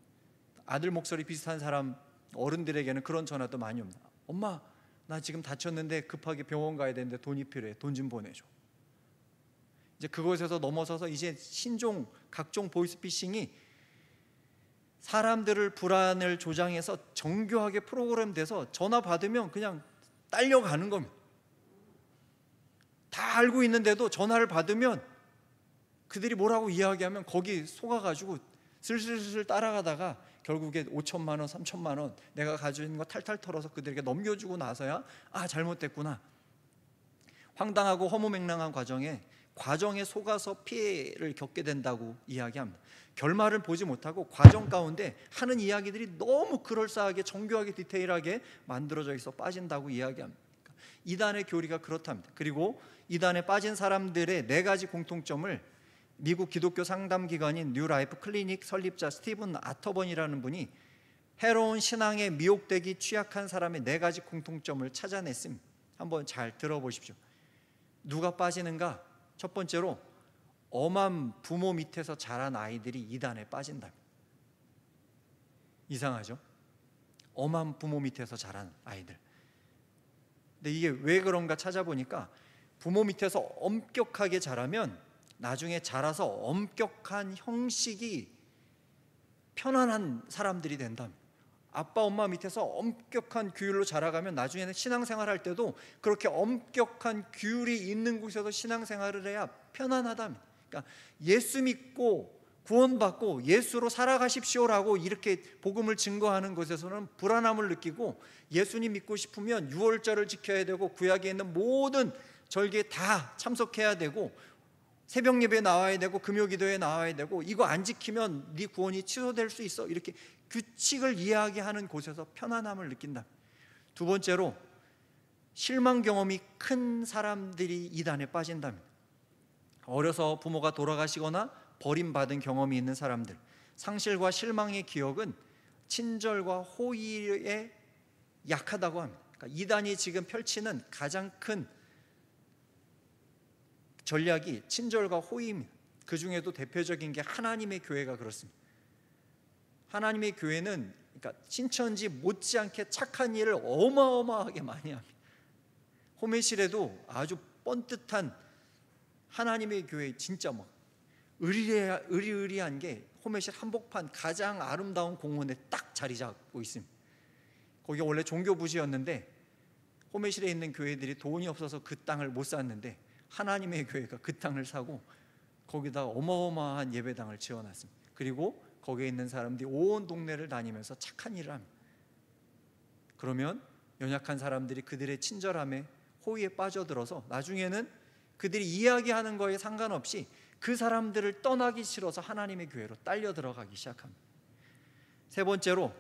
아들 목소리 비슷한 사람 어른들에게는 그런 전화도 많이 옵니다. 엄마, 나 지금 다쳤는데 급하게 병원 가야 되는데 돈이 필요해. 돈 좀 보내줘. 이제 그것에서 넘어서서 이제 신종 각종 보이스피싱이 사람들을 불안을 조장해서 정교하게 프로그램돼서 전화 받으면 그냥 딸려가는 겁니다. 다 알고 있는데도 전화를 받으면 그들이 뭐라고 이야기하면 거기 속아가지고 슬슬슬 따라가다가 결국에 5천만 원, 3천만 원 내가 가지고 있는 거 탈탈 털어서 그들에게 넘겨주고 나서야 잘못됐구나. 황당하고 허무맹랑한 과정에 속아서 피해를 겪게 된다고 이야기합니다. 결말을 보지 못하고 과정 가운데 하는 이야기들이 너무 그럴싸하게 정교하게 디테일하게 만들어져 있어 빠진다고 이야기합니다. 이단의 교리가 그렇답니다. 그리고 이단에 빠진 사람들의 4가지 공통점을 미국 기독교 상담기관인 뉴라이프 클리닉 설립자 스티븐 아터번이라는 분이 해로운 신앙에 미혹되기 취약한 사람의 4가지 공통점을 찾아냈습니다. 한번 잘 들어보십시오. 누가 빠지는가? 첫 번째로 엄한 부모 밑에서 자란 아이들이 이단에 빠진다. 이상하죠? 엄한 부모 밑에서 자란 아이들. 근데 이게 왜 그런가 찾아보니까 부모 밑에서 엄격하게 자라면 나중에 자라서 엄격한 형식이 편안한 사람들이 된다. 아빠 엄마 밑에서 엄격한 규율로 자라가면 나중에는 신앙생활 할 때도 그렇게 엄격한 규율이 있는 곳에서 신앙생활을 해야 편안하다. 그러니까 예수 믿고 구원받고 예수로 살아가십시오라고 이렇게 복음을 증거하는 것에서는 불안함을 느끼고, 예수님 믿고 싶으면 유월절을 지켜야 되고 구약에 있는 모든 절기에 다 참석해야 되고 새벽 예배에 나와야 되고 금요기도에 나와야 되고 이거 안 지키면 네 구원이 취소될 수 있어, 이렇게 규칙을 이야기하는 곳에서 편안함을 느낀다. 두 번째로 실망 경험이 큰 사람들이 이단에 빠진답니다. 어려서 부모가 돌아가시거나 버림받은 경험이 있는 사람들, 상실과 실망의 기억은 친절과 호의에 약하다고 합니다. 그러니까 이단이 지금 펼치는 가장 큰 전략이 친절과 호의입니다. 그 중에도 대표적인 게 하나님의 교회가 그렇습니다. 하나님의 교회는 그러니까 신천지 못지않게 착한 일을 어마어마하게 많이 합니다. 호매실에도 아주 뻔듯한 하나님의 교회, 진짜 막 의리의리한 게 호매실 한복판 가장 아름다운 공원에 딱 자리 잡고 있습니다. 거기 원래 종교 부지였는데 호매실에 있는 교회들이 돈이 없어서 그 땅을 못 샀는데 하나님의 교회가 그 땅을 사고 거기다 어마어마한 예배당을 지어놨습니다. 그리고 거기에 있는 사람들이 온 동네를 다니면서 착한 일을 합니다. 그러면 연약한 사람들이 그들의 친절함에 호의에 빠져들어서 나중에는 그들이 이야기하는 거에 상관없이 그 사람들을 떠나기 싫어서 하나님의 교회로 딸려 들어가기 시작합니다. 세 번째로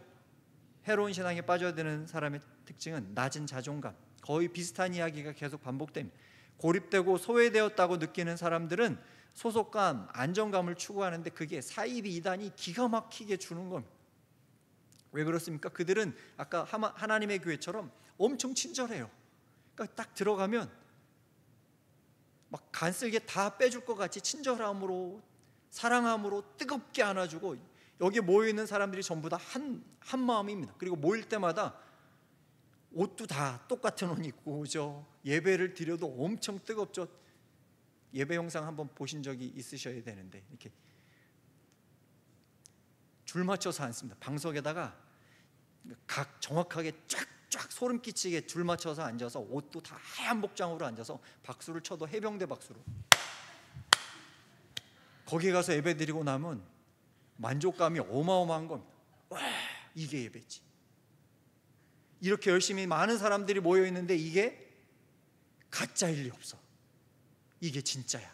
해로운 신앙에 빠져드는 사람의 특징은 낮은 자존감. 거의 비슷한 이야기가 계속 반복됩니다. 고립되고 소외되었다고 느끼는 사람들은 소속감, 안정감을 추구하는데 그게 사이비 이단이 기가 막히게 주는 겁니다. 왜 그렇습니까? 그들은 아까 하나님의 교회처럼 엄청 친절해요. 그러니까 딱 들어가면 막 간쓸게 다 빼줄 것 같이 친절함으로 사랑함으로 뜨겁게 안아주고, 여기에 모여있는 사람들이 전부 다 한 마음입니다. 그리고 모일 때마다 옷도 다 똑같은 옷 입고 오죠. 예배를 드려도 엄청 뜨겁죠. 예배 영상 한번 보신 적이 있으셔야 되는데 이렇게 줄 맞춰서 앉습니다. 방석에다가 각 정확하게 쫙 소름 끼치게 줄 맞춰서 앉아서 옷도 다 하얀 복장으로 앉아서 박수를 쳐도 해병대 박수로. 거기 가서 예배 드리고 나면 만족감이 어마어마한 겁니다. 와, 이게 예배지. 이렇게 열심히 많은 사람들이 모여 있는데 이게 가짜일 리 없어. 이게 진짜야.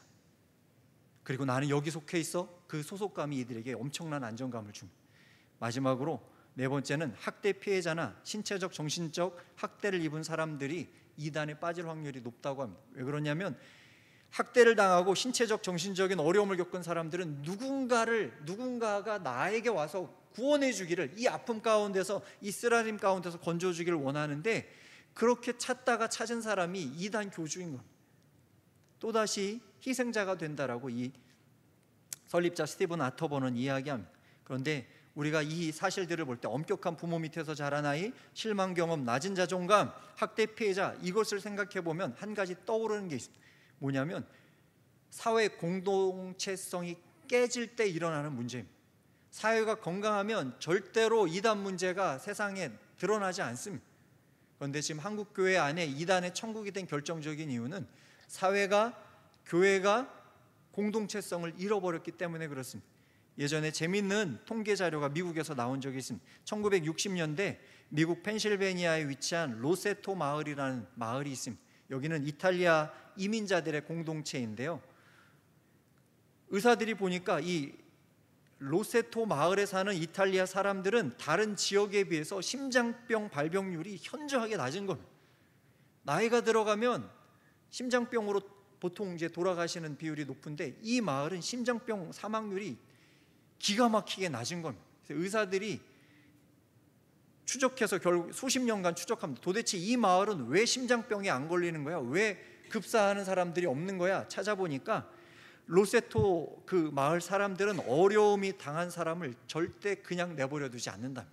그리고 나는 여기 속해 있어. 그 소속감이 이들에게 엄청난 안정감을 줍니다. 마지막으로 네 번째는 학대 피해자나 신체적 정신적 학대를 입은 사람들이 이단에 빠질 확률이 높다고 합니다. 왜 그러냐면 학대를 당하고 신체적 정신적인 어려움을 겪은 사람들은 누군가가 나에게 와서 구원해 주기를, 이 아픔 가운데서, 이 쓰라림 가운데서 건져 주기를 원하는데, 그렇게 찾다가 찾은 사람이 이단 교주인 겁니다. 또다시 희생자가 된다라고 이 설립자 스티븐 아터번은 이야기합니다. 그런데 우리가 이 사실들을 볼 때 엄격한 부모 밑에서 자란 아이, 실망 경험, 낮은 자존감, 학대 피해자, 이것을 생각해 보면 한 가지 떠오르는 게 있습니다. 뭐냐면 사회 공동체성이 깨질 때 일어나는 문제입니다. 사회가 건강하면 절대로 이단 문제가 세상에 드러나지 않습니다. 그런데 지금 한국 교회 안에 이단의 천국이 된 결정적인 이유는 사회가, 교회가 공동체성을 잃어버렸기 때문에 그렇습니다. 예전에 재미있는 통계 자료가 미국에서 나온 적이 있습니다. 1960년대 미국 펜실베니아에 위치한 로세토 마을이라는 마을이 있습니다. 여기는 이탈리아 이민자들의 공동체인데요, 의사들이 보니까 이 로세토 마을에 사는 이탈리아 사람들은 다른 지역에 비해서 심장병 발병률이 현저하게 낮은 겁니다. 나이가 들어가면 심장병으로 보통 이제 돌아가시는 비율이 높은데, 이 마을은 심장병 사망률이 기가 막히게 낮은 겁니다. 그래서 의사들이 추적해서 결국 수십 년간 추적합니다. 도대체 이 마을은 왜 심장병에 안 걸리는 거야? 왜 급사하는 사람들이 없는 거야? 찾아보니까 로세토 그 마을 사람들은 어려움이 당한 사람을 절대 그냥 내버려 두지 않는다.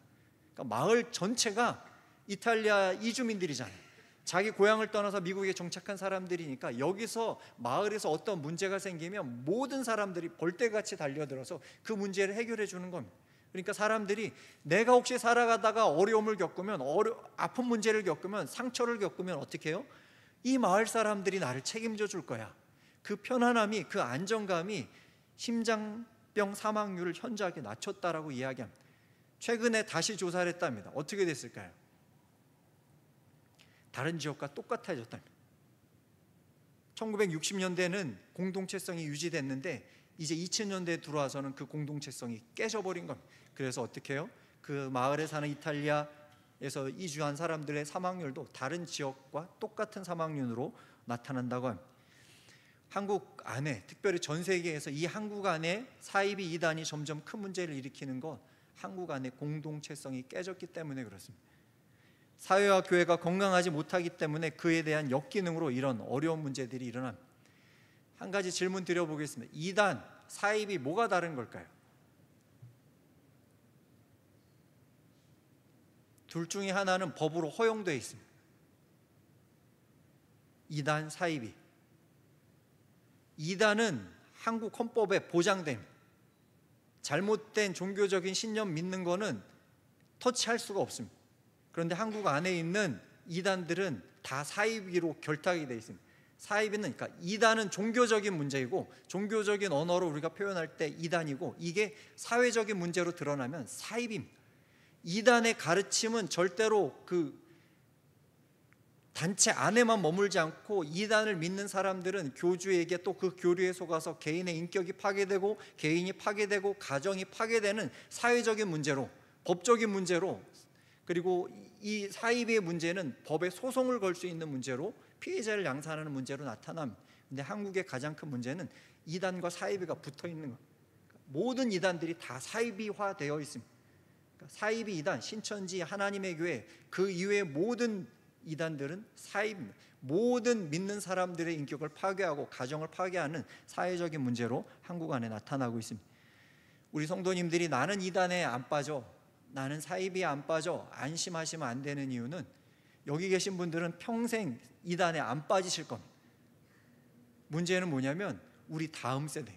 그러니까 마을 전체가 이탈리아 이주민들이잖아요. 자기 고향을 떠나서 미국에 정착한 사람들이니까 여기서 마을에서 어떤 문제가 생기면 모든 사람들이 벌떼같이 달려들어서 그 문제를 해결해 주는 겁니다. 그러니까 사람들이 내가 혹시 살아가다가 어려움을 겪으면, 아픈 문제를 겪으면, 상처를 겪으면 어떻게 해요? 이 마을 사람들이 나를 책임져 줄 거야. 그 편안함이, 그 안정감이 심장병 사망률을 현저하게 낮췄다라고 이야기합니다. 최근에 다시 조사를 했답니다. 어떻게 됐을까요? 다른 지역과 똑같아졌답니다. 1960년대는 공동체성이 유지됐는데 이제 2000년대에 들어와서는 그 공동체성이 깨져버린 겁니다. 그래서 어떻게 해요? 그 마을에 사는 이탈리아에서 이주한 사람들의 사망률도 다른 지역과 똑같은 사망률로 나타난다고 합니다. 한국 안에, 특별히 전 세계에서 이 한국 안에 사이비 이단이 점점 큰 문제를 일으키는 건 한국 안에 공동체성이 깨졌기 때문에 그렇습니다. 사회와 교회가 건강하지 못하기 때문에 그에 대한 역기능으로 이런 어려운 문제들이 일어납니다. 한 가지 질문 드려보겠습니다. 이단, 사입이 뭐가 다른 걸까요? 둘 중에 하나는 법으로 허용되어 있습니다. 이단, 사입이. 이단은 한국 헌법에 보장됩니다. 잘못된 종교적인 신념 믿는 거는 터치할 수가 없습니다. 그런데 한국 안에 있는 이단들은 다 사이비로 결탁이 되어 있습니다. 사이비는, 그러니까 이단은 종교적인 문제이고, 종교적인 언어로 우리가 표현할 때 이단이고, 이게 사회적인 문제로 드러나면 사이비입니다. 이단의 가르침은 절대로 그 단체 안에만 머물지 않고, 이단을 믿는 사람들은 교주에게 또 그 교류에 속아서 개인의 인격이 파괴되고, 개인이 파괴되고, 가정이 파괴되는 사회적인 문제로, 법적인 문제로, 그리고 이 사이비의 문제는 법에 소송을 걸 수 있는 문제로, 피해자를 양산하는 문제로 나타납니다. 그런데 한국의 가장 큰 문제는 이단과 사이비가 붙어 있는 것. 모든 이단들이 다 사이비화되어 있습니다. 그러니까 사이비 이단, 신천지, 하나님의 교회, 그 이외의 모든 이단들은 사이비입니다. 모든 믿는 사람들의 인격을 파괴하고 가정을 파괴하는 사회적인 문제로 한국 안에 나타나고 있습니다. 우리 성도님들이 나는 이단에 안 빠져, 나는 사이비에 안 빠져, 안심하시면 안 되는 이유는, 여기 계신 분들은 평생 이단에 안 빠지실 겁니다. 문제는 뭐냐면 우리 다음 세대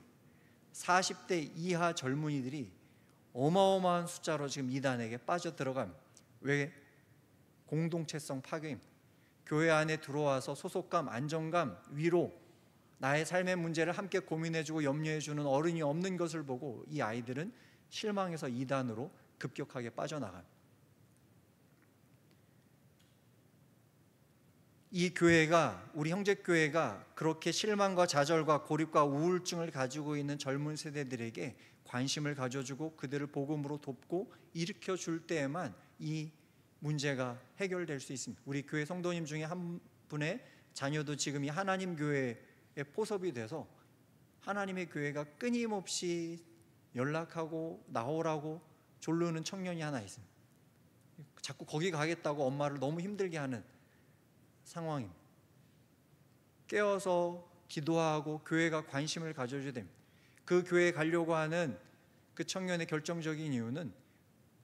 40대 이하 젊은이들이 어마어마한 숫자로 지금 이단에게 빠져들어갑니다. 왜? 공동체성 파괴입니다. 교회 안에 들어와서 소속감, 안정감, 위로, 나의 삶의 문제를 함께 고민해주고 염려해주는 어른이 없는 것을 보고 이 아이들은 실망해서 이단으로 급격하게 빠져나갑니다. 이 교회가, 우리 형제교회가 그렇게 실망과 좌절과 고립과 우울증을 가지고 있는 젊은 세대들에게 관심을 가져주고 그들을 복음으로 돕고 일으켜줄 때에만 이 문제가 해결될 수 있습니다. 우리 교회 성도님 중에 한 분의 자녀도 지금 이 하나님 교회에 포섭이 돼서 하나님의 교회가 끊임없이 연락하고 나오라고 졸르는 청년이 하나 있습니다. 자꾸 거기 가겠다고 엄마를 너무 힘들게 하는 상황입니다. 깨어서 기도하고 교회가 관심을 가져줘야 됩니다. 그 교회에 가려고 하는 그 청년의 결정적인 이유는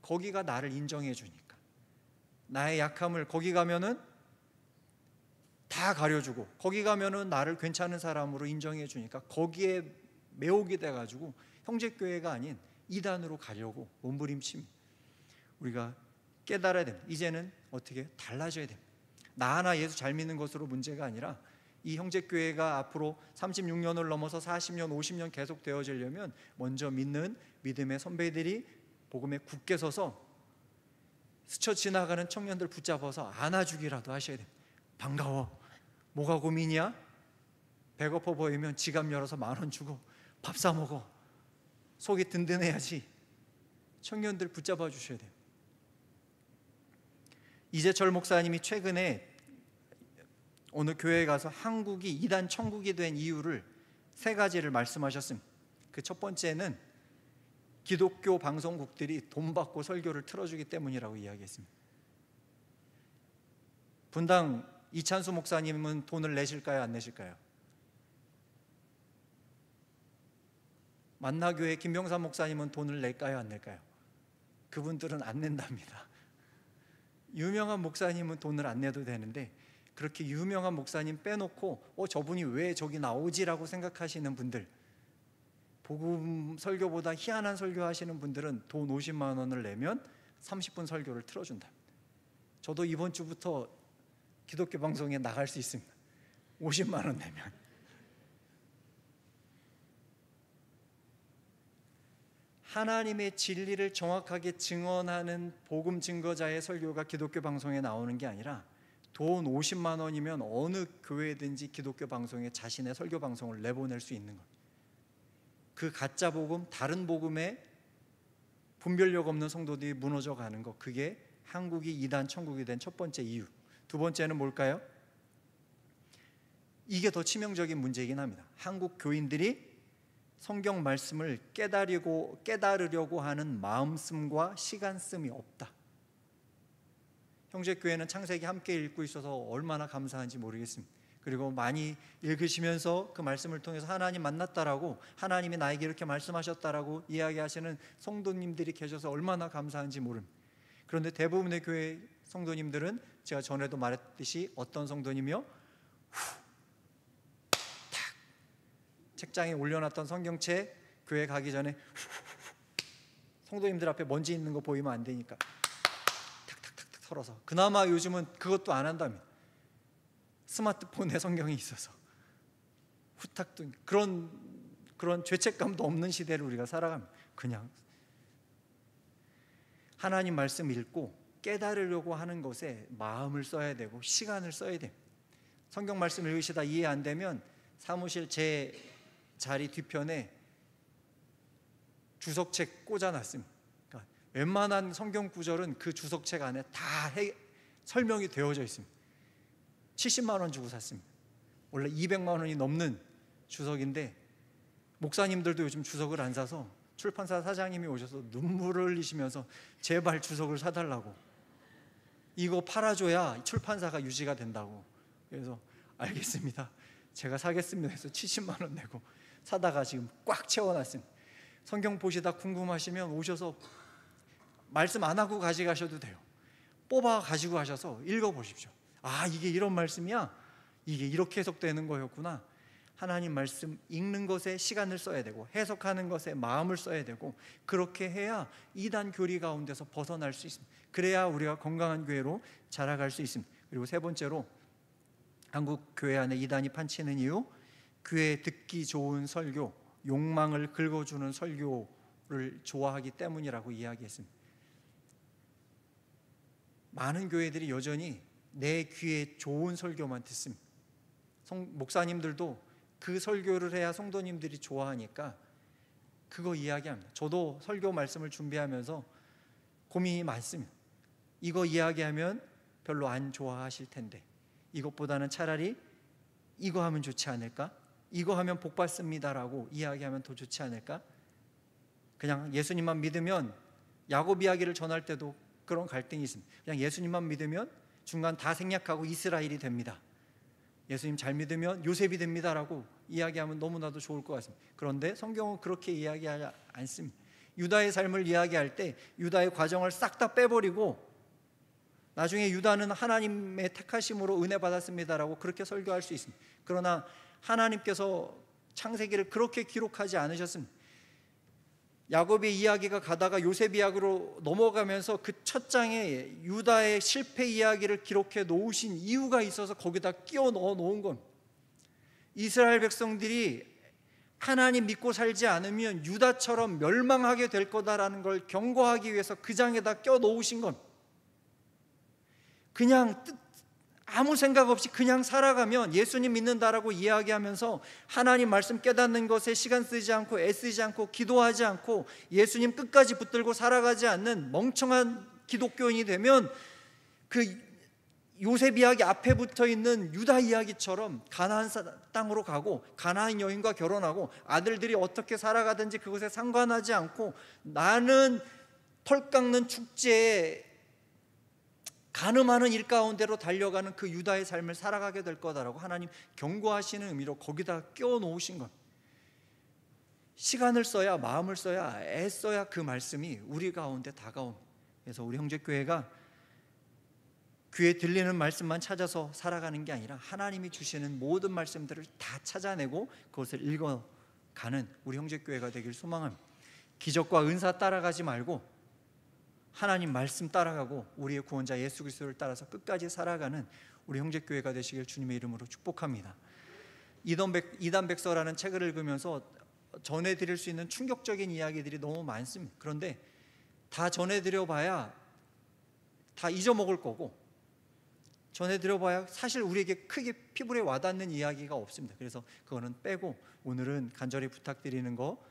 거기가 나를 인정해 주니까, 나의 약함을 거기 가면은 다 가려주고, 거기 가면은 나를 괜찮은 사람으로 인정해 주니까 거기에 매혹이 돼가지고 형제교회가 아닌 이단으로 가려고 몸부림칩니다. 우리가 깨달아야 됩니다. 이제는 어떻게 달라져야 됩니다. 나 하나 예수 잘 믿는 것으로 문제가 아니라 이 형제교회가 앞으로 36년을 넘어서 40년, 50년 계속 되어지려면 먼저 믿는 믿음의 선배들이 복음에 굳게 서서 스쳐 지나가는 청년들 붙잡아서 안아주기라도 하셔야 됩니다. 반가워, 뭐가 고민이야? 배고파 보이면 지갑 열어서 10,000원 주고 밥 사 먹어. 속이 든든해야지. 청년들 붙잡아 주셔야 돼요. 이재철 목사님이 최근에 어느 교회에 가서 한국이 이단 천국이 된 이유를 3가지를 말씀하셨습니다. 그 첫 번째는 기독교 방송국들이 돈 받고 설교를 틀어주기 때문이라고 이야기했습니다. 분당 이찬수 목사님은 돈을 내실까요, 안 내실까요? 만나교회 김병삼 목사님은 돈을 낼까요, 안 낼까요? 그분들은 안 낸답니다. 유명한 목사님은 돈을 안 내도 되는데, 그렇게 유명한 목사님 빼놓고 저분이 왜 저기 나오지라고 생각하시는 분들, 복음 설교보다 희한한 설교 하시는 분들은 돈 50만 원을 내면 30분 설교를 틀어준다. 저도 이번 주부터 기독교 방송에 나갈 수 있습니다. 50만 원 내면. 하나님의 진리를 정확하게 증언하는 복음 증거자의 설교가 기독교 방송에 나오는 게 아니라, 돈 50만 원이면 어느 교회든지 기독교 방송에 자신의 설교 방송을 내보낼 수 있는 것. 그 가짜 복음, 다른 복음에 분별력 없는 성도들이 무너져 가는 것, 그게 한국이 이단 천국이 된 첫 번째 이유. 두 번째는 뭘까요? 이게 더 치명적인 문제이긴 합니다. 한국 교인들이 성경 말씀을 깨달으려고 하는 마음씀과 시간씀이 없다. 형제교회는 창세기 함께 읽고 있어서 얼마나 감사한지 모르겠습니다. 그리고 많이 읽으시면서 그 말씀을 통해서 하나님 만났다라고, 하나님이 나에게 이렇게 말씀하셨다라고 이야기하시는 성도님들이 계셔서 얼마나 감사한지 모릅니다. 그런데 대부분의 교회 성도님들은 제가 전에도 말했듯이 어떤 성도님이요? 탁 책장에 올려놨던 성경책 교회 가기 전에 성도님들 앞에 먼지 있는 거 보이면 안 되니까 탁탁탁탁 털어서, 그나마 요즘은 그것도 안 한답니다. 스마트폰에 성경이 있어서 후탁 그런 죄책감도 없는 시대를 우리가 살아갑니다. 그냥 하나님 말씀 읽고 깨달으려고 하는 것에 마음을 써야 되고 시간을 써야 돼요. 성경 말씀 읽으시다 이해 안 되면 사무실 제 자리 뒤편에 주석책 꽂아놨습니다. 그러니까 웬만한 성경 구절은 그 주석책 안에 다 설명이 되어져 있습니다. 70만 원 주고 샀습니다. 원래 200만 원이 넘는 주석인데, 목사님들도 요즘 주석을 안 사서 출판사 사장님이 오셔서 눈물을 흘리시면서 제발 주석을 사달라고, 이거 팔아줘야 출판사가 유지가 된다고. 그래서 알겠습니다, 제가 사겠습니다 해서 70만 원 내고 사다가 지금 꽉 채워놨습니다. 성경 보시다 궁금하시면 오셔서 말씀 안 하고 가져가셔도 돼요. 뽑아 가지고 가셔서 읽어보십시오. 아, 이게 이런 말씀이야? 이게 이렇게 해석되는 거였구나. 하나님 말씀 읽는 것에 시간을 써야 되고 해석하는 것에 마음을 써야 되고, 그렇게 해야 이단 교리 가운데서 벗어날 수 있습니다. 그래야 우리가 건강한 교회로 자라갈 수 있습니다. 그리고 세 번째로, 한국 교회 안에 이단이 판치는 이유, 교회 듣기 좋은 설교, 욕망을 긁어주는 설교를 좋아하기 때문이라고 이야기했습니다. 많은 교회들이 여전히 내 귀에 좋은 설교만 듣습니다. 목사님들도 그 설교를 해야 성도님들이 좋아하니까 그거 이야기합니다. 저도 설교 말씀을 준비하면서 고민이 많습니다. 이거 이야기하면 별로 안 좋아하실 텐데 이것보다는 차라리 이거 하면 좋지 않을까? 이거 하면 복 받습니다라고 이야기하면 더 좋지 않을까? 그냥 예수님만 믿으면, 야곱 이야기를 전할 때도 그런 갈등이 있습니다. 그냥 예수님만 믿으면 중간 다 생략하고 이스라엘이 됩니다. 예수님 잘 믿으면 요셉이 됩니다라고 이야기하면 너무나도 좋을 것 같습니다. 그런데 성경은 그렇게 이야기하지 않습니다. 유다의 삶을 이야기할 때 유다의 과정을 싹 다 빼버리고 나중에 유다는 하나님의 택하심으로 은혜 받았습니다라고 그렇게 설교할 수 있습니다. 그러나 하나님께서 창세기를 그렇게 기록하지 않으셨습니다. 야곱의 이야기가 가다가 요셉 이야기로 넘어가면서 그 첫 장에 유다의 실패 이야기를 기록해 놓으신 이유가 있어서 거기다 끼워 넣어 놓은 겁니다. 이스라엘 백성들이 하나님 믿고 살지 않으면 유다처럼 멸망하게 될 거다라는 걸 경고하기 위해서 그 장에다 껴 놓으신 겁니다. 그냥 아무 생각 없이 그냥 살아가면 예수님 믿는다라고 이야기하면서 하나님 말씀 깨닫는 것에 시간 쓰지 않고 애쓰지 않고 기도하지 않고 예수님 끝까지 붙들고 살아가지 않는 멍청한 기독교인이 되면 그 요셉 이야기 앞에 붙어 있는 유다 이야기처럼 가나안 땅으로 가고 가나안 여인과 결혼하고 아들들이 어떻게 살아가든지 그것에 상관하지 않고 나는 털 깎는 축제에 가늠하는 일 가운데로 달려가는 그 유다의 삶을 살아가게 될 거다라고 하나님 경고하시는 의미로 거기다 끼워 놓으신 것. 시간을 써야, 마음을 써야, 애써야 그 말씀이 우리 가운데 다가옵니다. 그래서 우리 형제교회가 귀에 들리는 말씀만 찾아서 살아가는 게 아니라 하나님이 주시는 모든 말씀들을 다 찾아내고 그것을 읽어가는 우리 형제교회가 되길 소망합니다. 기적과 은사 따라가지 말고 하나님 말씀 따라가고 우리의 구원자 예수 그리스도를 따라서 끝까지 살아가는 우리 형제교회가 되시길 주님의 이름으로 축복합니다. 이단백서라는 책을 읽으면서 전해드릴 수 있는 충격적인 이야기들이 너무 많습니다. 그런데 다 전해드려봐야 다 잊어먹을 거고 전해드려봐야 사실 우리에게 크게 피부에 와닿는 이야기가 없습니다. 그래서 그거는 빼고 오늘은 간절히 부탁드리는 거,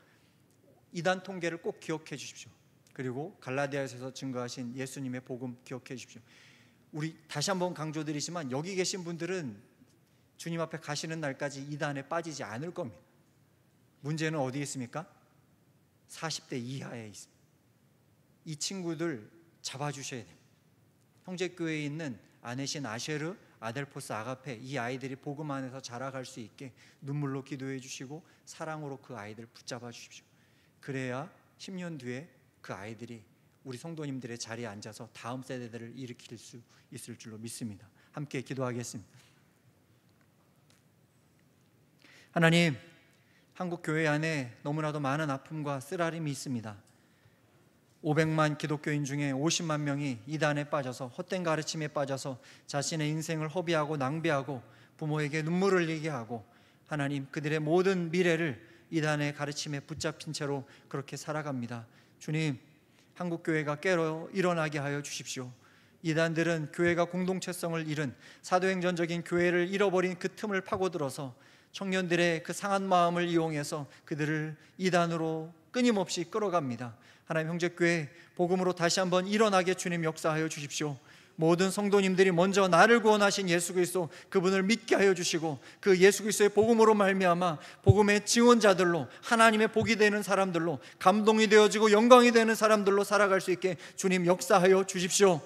이단 통계를 꼭 기억해 주십시오. 그리고 갈라디아에서 증거하신 예수님의 복음 기억해 주십시오. 우리 다시 한번 강조드리지만 여기 계신 분들은 주님 앞에 가시는 날까지 이단에 빠지지 않을 겁니다. 문제는 어디에 있습니까? 40대 이하에 있습니다. 이 친구들 잡아주셔야 됩니다. 형제교회에 있는 아내신 아쉐르, 아델포스, 아가페, 이 아이들이 복음 안에서 자라갈 수 있게 눈물로 기도해 주시고 사랑으로 그 아이들 붙잡아 주십시오. 그래야 10년 뒤에 그 아이들이 우리 성도님들의 자리에 앉아서 다음 세대들을 일으킬 수 있을 줄로 믿습니다. 함께 기도하겠습니다. 하나님, 한국 교회 안에 너무나도 많은 아픔과 쓰라림이 있습니다. 500만 기독교인 중에 50만 명이 이단에 빠져서 헛된 가르침에 빠져서 자신의 인생을 허비하고 낭비하고 부모에게 눈물을 흘리게 하고 하나님, 그들의 모든 미래를 이단의 가르침에 붙잡힌 채로 그렇게 살아갑니다. 주님, 한국교회가 깨어 일어나게 하여 주십시오. 이단들은 교회가 공동체성을 잃은 사도행전적인 교회를 잃어버린 그 틈을 파고들어서 청년들의 그 상한 마음을 이용해서 그들을 이단으로 끊임없이 끌어갑니다. 하나님, 형제교회 복음으로 다시 한번 일어나게 주님 역사하여 주십시오. 모든 성도님들이 먼저 나를 구원하신 예수 그리스도, 그분을 믿게 하여 주시고 그 예수 그리스도의 복음으로 말미암아 복음의 증언자들로, 하나님의 복이 되는 사람들로, 감동이 되어지고 영광이 되는 사람들로 살아갈 수 있게 주님 역사하여 주십시오.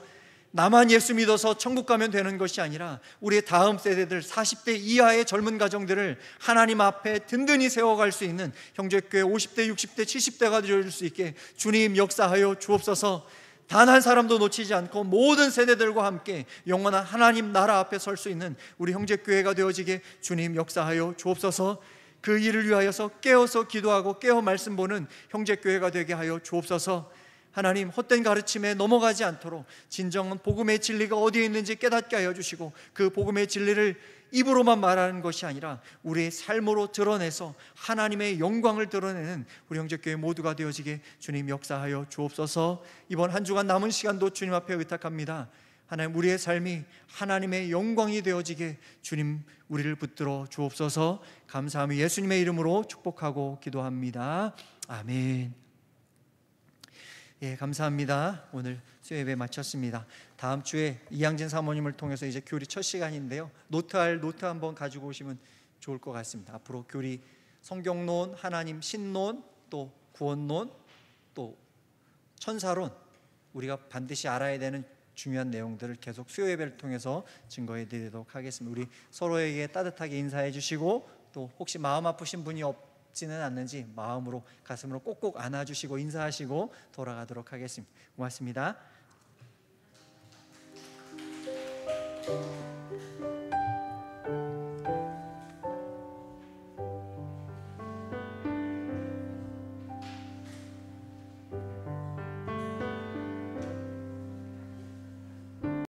나만 예수 믿어서 천국 가면 되는 것이 아니라 우리의 다음 세대들 40대 이하의 젊은 가정들을 하나님 앞에 든든히 세워갈 수 있는 형제교회 50대, 60대, 70대가 되어줄 수 있게 주님 역사하여 주옵소서. 단 한 사람도 놓치지 않고 모든 세대들과 함께 영원한 하나님 나라 앞에 설 수 있는 우리 형제교회가 되어지게 주님 역사하여 주옵소서. 그 일을 위하여서 깨어서 기도하고 깨어 말씀 보는 형제교회가 되게 하여 주옵소서. 하나님, 헛된 가르침에 넘어가지 않도록 진정한 복음의 진리가 어디에 있는지 깨닫게 하여 주시고 그 복음의 진리를 입으로만 말하는 것이 아니라 우리의 삶으로 드러내서 하나님의 영광을 드러내는 우리 형제교회 모두가 되어지게 주님 역사하여 주옵소서. 이번 한 주간 남은 시간도 주님 앞에 의탁합니다. 하나님, 우리의 삶이 하나님의 영광이 되어지게 주님 우리를 붙들어 주옵소서. 감사하며 예수님의 이름으로 축복하고 기도합니다. 아멘. 예, 감사합니다. 오늘 수요예배 마쳤습니다. 다음 주에 이양진 사모님을 통해서 이제 교리 첫 시간인데요. 노트 한번 가지고 오시면 좋을 것 같습니다. 앞으로 교리, 성경론, 하나님 신론, 또 구원론, 또 천사론, 우리가 반드시 알아야 되는 중요한 내용들을 계속 수요 예배를 통해서 증거해 드리도록 하겠습니다. 우리 서로에게 따뜻하게 인사해 주시고, 또 혹시 마음 아프신 분이 없지는 않는지 마음으로, 가슴으로 꼭꼭 안아주시고 인사하시고 돌아가도록 하겠습니다. 고맙습니다.